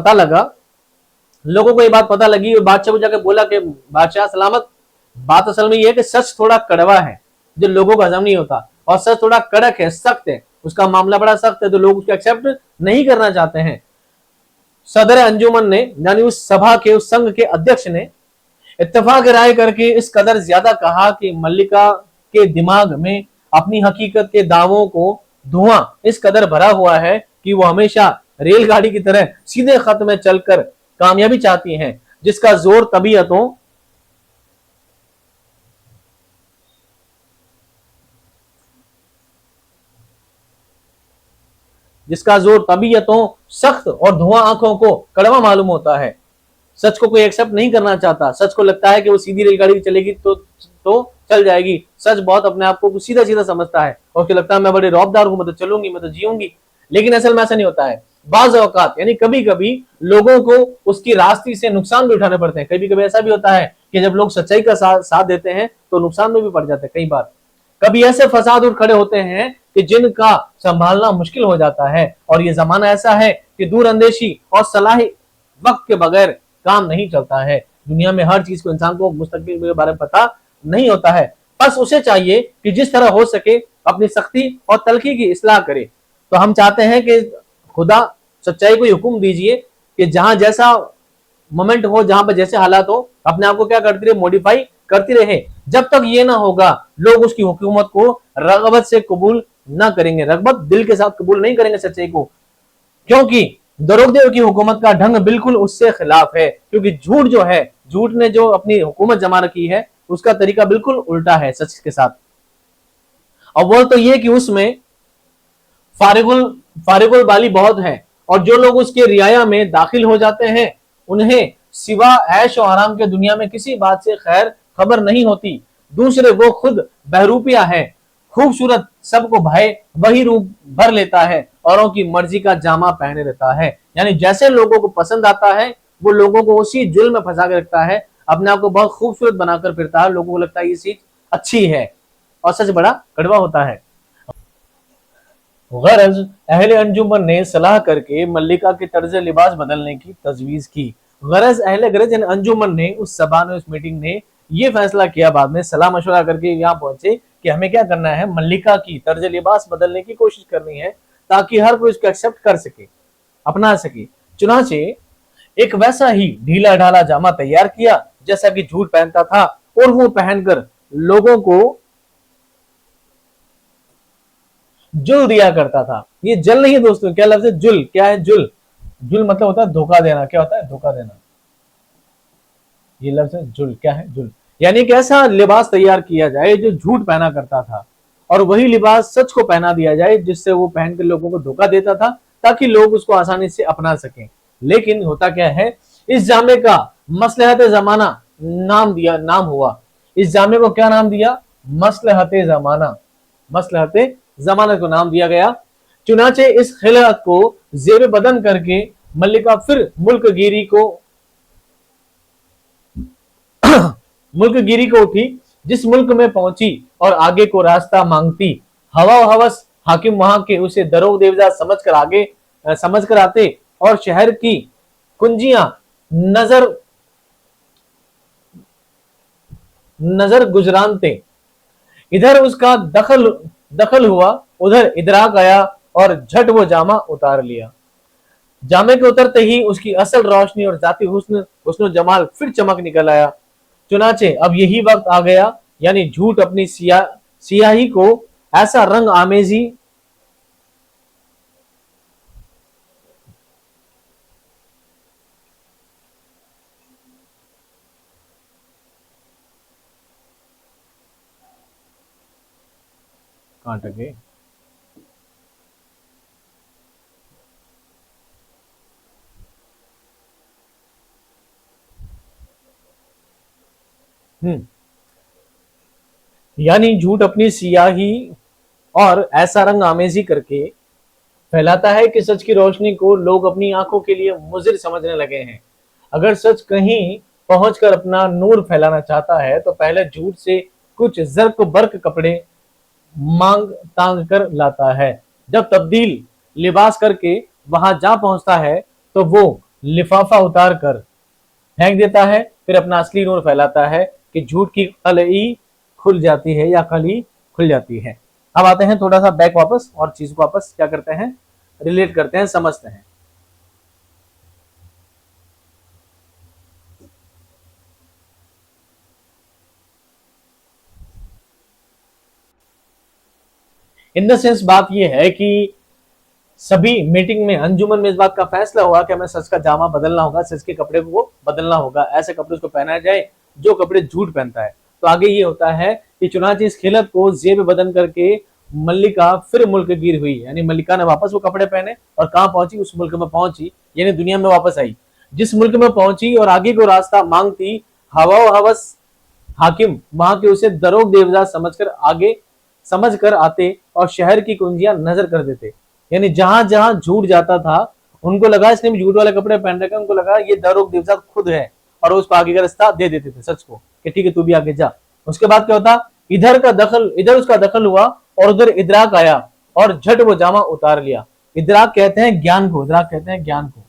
पता लगी और बादशाह को जाकर बोला कि बादशाह सलामत, बात असल में यह है कि सच थोड़ा कड़वा है जो लोगों को हजम नहीं होता, और सच थोड़ा कड़क है, सख्त है, उसका मामला बड़ा सख्त है, तो लोग उसको एक्सेप्ट नहीं करना चाहते हैं। सदर अंजुमन ने, यानी उस सभा के, उस संघ के अध्यक्ष ने इत्तेफाक राय करके इस कदर ज्यादा कहा कि मल्लिका के दिमाग में अपनी हकीकत के दावों को धुआं इस कदर भरा हुआ है कि वो हमेशा रेलगाड़ी की तरह सीधे खत में चलकर कामयाबी चाहती हैं, जिसका जोर तबीयतों सख्त और धुआं आंखों को कड़वा मालूम होता है। सच को कोई एक्सेप्ट नहीं करना चाहता। सच को लगता है कि वो सीधी रेलगाड़ी चलेगी तो चल जाएगी। सच बहुत अपने आप को सीधा सीधा समझता है और उसको लगता है मैं बड़े रौबदार हूं, मैं तो चलूंगी, मैं तो जीऊंगी। लेकिन असल में ऐसा नहीं होता है। बाज औकात यानी कभी कभी लोगों को उसकी रास्ते से नुकसान भी उठाने पड़ते हैं। कभी कभी ऐसा भी होता है कि जब लोग सच्चाई का साथ देते हैं तो नुकसान में भी पड़ जाते हैं। कई बार कभी ऐसे फसाद उठ खड़े होते हैं कि जिनका संभालना मुश्किल हो जाता है। और ये जमाना ऐसा है कि दूर अंदेशी और सलाही वक्त के बगैर काम नहीं चलता है। दुनिया में हर चीज को इंसान को मुस्तकबिल के बारे में पता नहीं होता है। बस उसे चाहिए कि जिस तरह हो सके अपनी सख्ती और तलखी की इस्लाह करे। तो हम चाहते हैं कि खुदा सच्चाई को हुक्म दीजिए कि जहां जैसा मोमेंट हो, जहां पर जैसे हालात हो, अपने आप को क्या करती रहे, मॉडिफाई करती रहे। जब तक ये ना होगा लोग उसकी हुकूमत को रगबत से कबूल ना करेंगे, रगबत दिल के साथ कबूल नहीं करेंगे सच्चाई को, क्योंकि दरोगदेव की हुकूमत का ढंग बिल्कुल उससे खिलाफ है। क्योंकि झूठ जो है, झूठ ने जो अपनी हुकूमत जमा रखी है उसका तरीका बिल्कुल उल्टा है सच के साथ। अव्वल तो यह कि उसमें फारिगुल बाली बहुत है और जो लोग उसके रियाया में दाखिल हो जाते हैं उन्हें सिवा ऐश और आराम के दुनिया में किसी बात से खैर खबर नहीं होती। दूसरे वो खुद बहरूपिया है, खूबसूरत, सबको भाई वही रूप भर लेता है, औरों की मर्जी का जामा पहने रहता है। यानी जैसे लोगों को पसंद आता है वो लोगों को उसी जुल्म में फंसा के रखता है, अपने आप को बहुत खूबसूरत बनाकर फिरता है। लोगों को लगता है ये चीज अच्छी है और सच बड़ा कड़वा होता है। गरज अहले अंजुमन ने सलाह करके मल्लिका के तर्ज लिबास बदलने की तजवीज की। गरज अहले गरज अंजुमन ने उस सभा में, उस मीटिंग ने यह फैसला किया, बाद में सलाह मशवरा करके यहाँ पहुंचे कि हमें क्या करना है, मल्लिका की तर्ज लिबास बदलने की कोशिश करनी है ताकि हर कोई इसको एक्सेप्ट कर सके, अपना सके। चुनाचे एक वैसा ही ढीला ढाला जामा तैयार किया जैसा कि झूठ पहनता था और वो पहनकर लोगों को जुल दिया करता था। ये जल नहीं है दोस्तों, क्या लफ्ज है जुल? क्या है जुल? जुल मतलब होता है धोखा देना। क्या होता है? धोखा देना। ये लफ्ज है जुल। क्या है जुल? यानी कि ऐसा लिबास तैयार किया जाए जो झूठ पहना करता था और वही लिबास सच को पहना दिया जाए जिससे वो पहनकर लोगों को धोखा देता था ताकि लोग उसको आसानी से अपना सकें। लेकिन होता क्या है, इस जामे का मसलहत जमाना नाम हुआ। इस जामे को क्या नाम दिया? मसलहत जमाना। मसलहत जमाना को नाम दिया गया। चुनाचे इस खिलाफत को जेब बदन करके मल्लिका फिर मुल्कगिरी को उठी, जिस मुल्क में पहुंची और आगे को रास्ता मांगती। हवा हवस हाकिम वहां के उसे दरोग देवजा समझ कर आते और शहर की कुंजियां नजर गुजरानते। इधर उसका दखल हुआ, उधर इदराक आया और झट वो जामा उतार लिया। जामे के उतरते ही उसकी असल रोशनी और जाती हुस्न जमाल फिर चमक निकल आया। चुनाचे अब यही वक्त आ गया, यानी झूठ अपनी सियाही को ऐसा रंग आमेजी कांट गए। यानी झूठ अपनी सियाही और ऐसा रंग आमेजी करके फैलाता है कि सच की रोशनी को लोग अपनी आंखों के लिए मुजिर समझने लगे हैं। अगर सच कहीं पहुंचकर अपना नूर फैलाना चाहता है तो पहले झूठ से कुछ जर्क बर्क कपड़े मांग तांग कर लाता है। जब तब्दील लिबास करके वहां जा पहुंचता है तो वो लिफाफा उतार कर फेंक देता है, फिर अपना असली नूर फैलाता है कि झूठ की कलई खुल जाती है या कली खुल जाती है। अब आते हैं थोड़ा सा बैक वापस और चीज को वापस क्या करते हैं, रिलेट करते हैं, समझते हैं। इन द सेंस बात यह है कि सभी मीटिंग में, अंजुमन में इस बात का फैसला हुआ कि हमें सच का जामा बदलना होगा, सच के कपड़े को बदलना होगा, ऐसे कपड़े उसको पहनाया जाए जो कपड़े झूठ पहनता है। तो आगे ये होता है कि चुनांचे इस खिलत को जेब बदन करके मल्लिका फिर मुल्क गिर हुई, यानी मल्लिका ने वापस वो कपड़े पहने और कहां पहुंची, उस मुल्क में पहुंची, यानी दुनिया में वापस आई। जिस मुल्क में पहुंची और आगे को रास्ता मांगती, हवा हवस हाकिम वहां के उसे दरोग देवदार समझ कर आते और शहर की कुंजियां नजर कर देते। यानी जहां जहां झूठ जाता था उनको लगा इसने भी झूठ वाले कपड़े पहन रखे, उनको लगा ये दरोग देवदार खुद है, और उसको आगे का रास्ता दे देते थे सच को कि ठीक है तू भी आगे जा। उसके बाद क्या होता, इधर उसका दखल हुआ और उधर इदराक आया और झट वो जामा उतार लिया। इदराक कहते हैं ज्ञान को, इदराक कहते हैं ज्ञान को।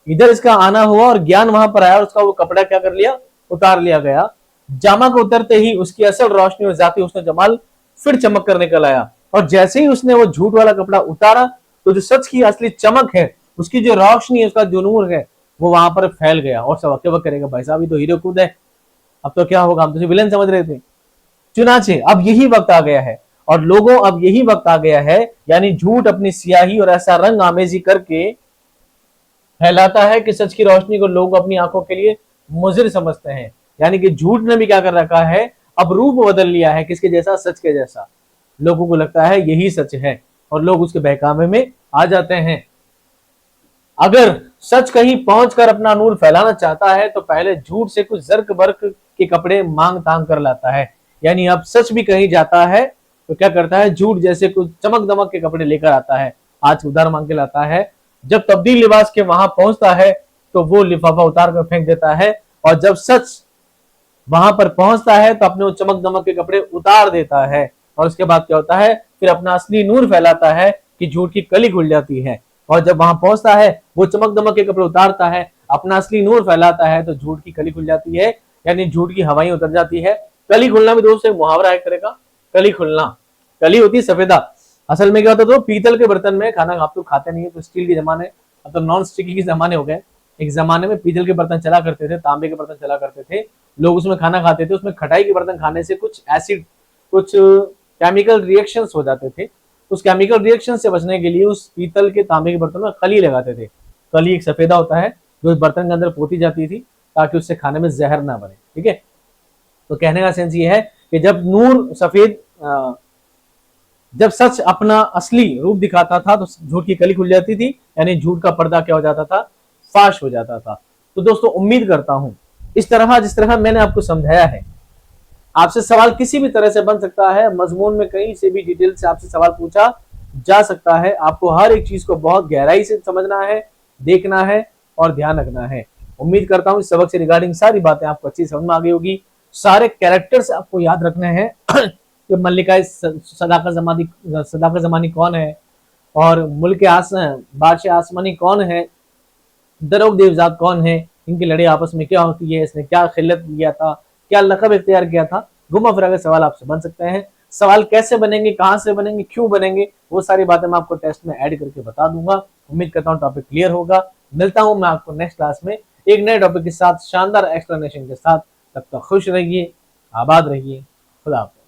इधर इसका आना हुआ और ज्ञान वहां पर आया और उसका वो कपड़ा क्या कर लिया, उतार लिया गया। जामा को उतरते ही उसकी असल रोशनी और जाती उसने जमाल फिर चमक कर निकल आया, और जैसे ही उसने वो झूठ वाला कपड़ा उतारा तो जो सच की असली चमक है, उसकी जो रोशनी है, उसका जो नूर है, वो वहां पर फैल गया। और सब वक्त करेगा भाई साहब, ये तो हीरो खुद है, अब तो क्या होगा, हम तो विलन समझ रहे थे। चुनाचे अब यही वक्त आ गया है, और लोगों अब यही वक्त आ गया है, यानी झूठ अपनी सियाही और ऐसा रंग आमेजी करके फैलाता है कि सच की रोशनी को लोग अपनी आंखों के लिए मुजिर समझते हैं। यानी कि झूठ ने भी क्या कर रखा है, अब रूप बदल लिया है, किसके जैसा, सच के जैसा। लोगों को लगता है यही सच है और लोग उसके बहकावे में आ जाते हैं। अगर सच कहीं पहुंचकर अपना नूर फैलाना चाहता है तो पहले झूठ से कुछ जर्क बर्क के कपड़े मांग तांग कर लाता है। यानी अब सच भी कहीं जाता है तो क्या करता है, झूठ जैसे कुछ चमक दमक के कपड़े लेकर आता है, आज उधार मांग के लाता है। जब तब्दील लिबास के वहां पहुंचता है तो वो लिफाफा उतार कर फेंक देता है, और जब सच वहां पर पहुंचता है तो अपने वो चमक दमक के कपड़े उतार देता है। और उसके बाद क्या होता है, फिर अपना असली नूर फैलाता है कि झूठ की कली खुल जाती है। और जब वहां पहुंचता है, वो चमक दमक के कपड़े उतारता है, अपना असली नूर फैलाता है, तो झूठ की कली खुल जाती है, यानी झूठ की हवाएं उतर जाती है। कली खुलना भी दोस्तों एक मुहावरा है करेगा, कली खुलना, कली होती है सफेदा। असल में क्या होता है, तो पीतल के बर्तन में खाना आप तो खाते नहीं है, तो स्टील के जमाने, अब तो नॉन स्टिकी के जमाने हो गए। एक जमाने में पीतल के बर्तन चला करते थे, तांबे के बर्तन चला करते थे, लोग उसमें खाना खाते थे। उसमें खटाई के बर्तन खाने से कुछ एसिड, कुछ केमिकल रिएक्शंस हो जाते थे। उस केमिकल रिएक्शन से बचने के लिए उस पीतल के तांबे के बर्तन में कली लगाते थे। कली एक सफेदा होता है जो बर्तन के अंदर पोती जाती थी ताकि उससे खाने में जहर ना बने। ठीक है, तो कहने का सेंस ये है कि जब नूर सफेद, जब सच अपना असली रूप दिखाता था तो झूठ की कली खुल जाती थी, यानी झूठ का पर्दा क्या हो जाता था, फाश हो जाता था। तो दोस्तों उम्मीद करता हूं इस तरह जिस तरह मैंने आपको समझाया है, आपसे सवाल किसी भी तरह से बन सकता है, मजमून में कहीं से भी डिटेल से आपसे सवाल पूछा जा सकता है। आपको हर एक चीज को बहुत गहराई से समझना है, देखना है और ध्यान रखना है। उम्मीद करता हूं इस सबक से रिगार्डिंग सारी बातें आपको अच्छी समझ में आ गई होगी। सारे कैरेक्टर्स आपको याद रखने हैं कि मल्लिका सदाकत जमानी कौन है, और मुल्क बादशाह आसमानी कौन है, दरोग देवजात कौन है, इनकी लड़ाई आपस में क्या होती है, इसने क्या खिल्लत किया था, क्या लक़ब इख्तियार किया था। घुमा फिरा के सवाल आपसे बन सकते हैं। सवाल कैसे बनेंगे, कहां से बनेंगे, क्यों बनेंगे, वो सारी बातें मैं आपको टेस्ट में ऐड करके बता दूंगा। उम्मीद करता हूं टॉपिक क्लियर होगा। मिलता हूं मैं आपको नेक्स्ट क्लास में एक नए टॉपिक के साथ, शानदार एक्सप्लेनेशन के साथ। तब तक खुश रहिए, आबाद रहिए, खुदा हाफ़िज़।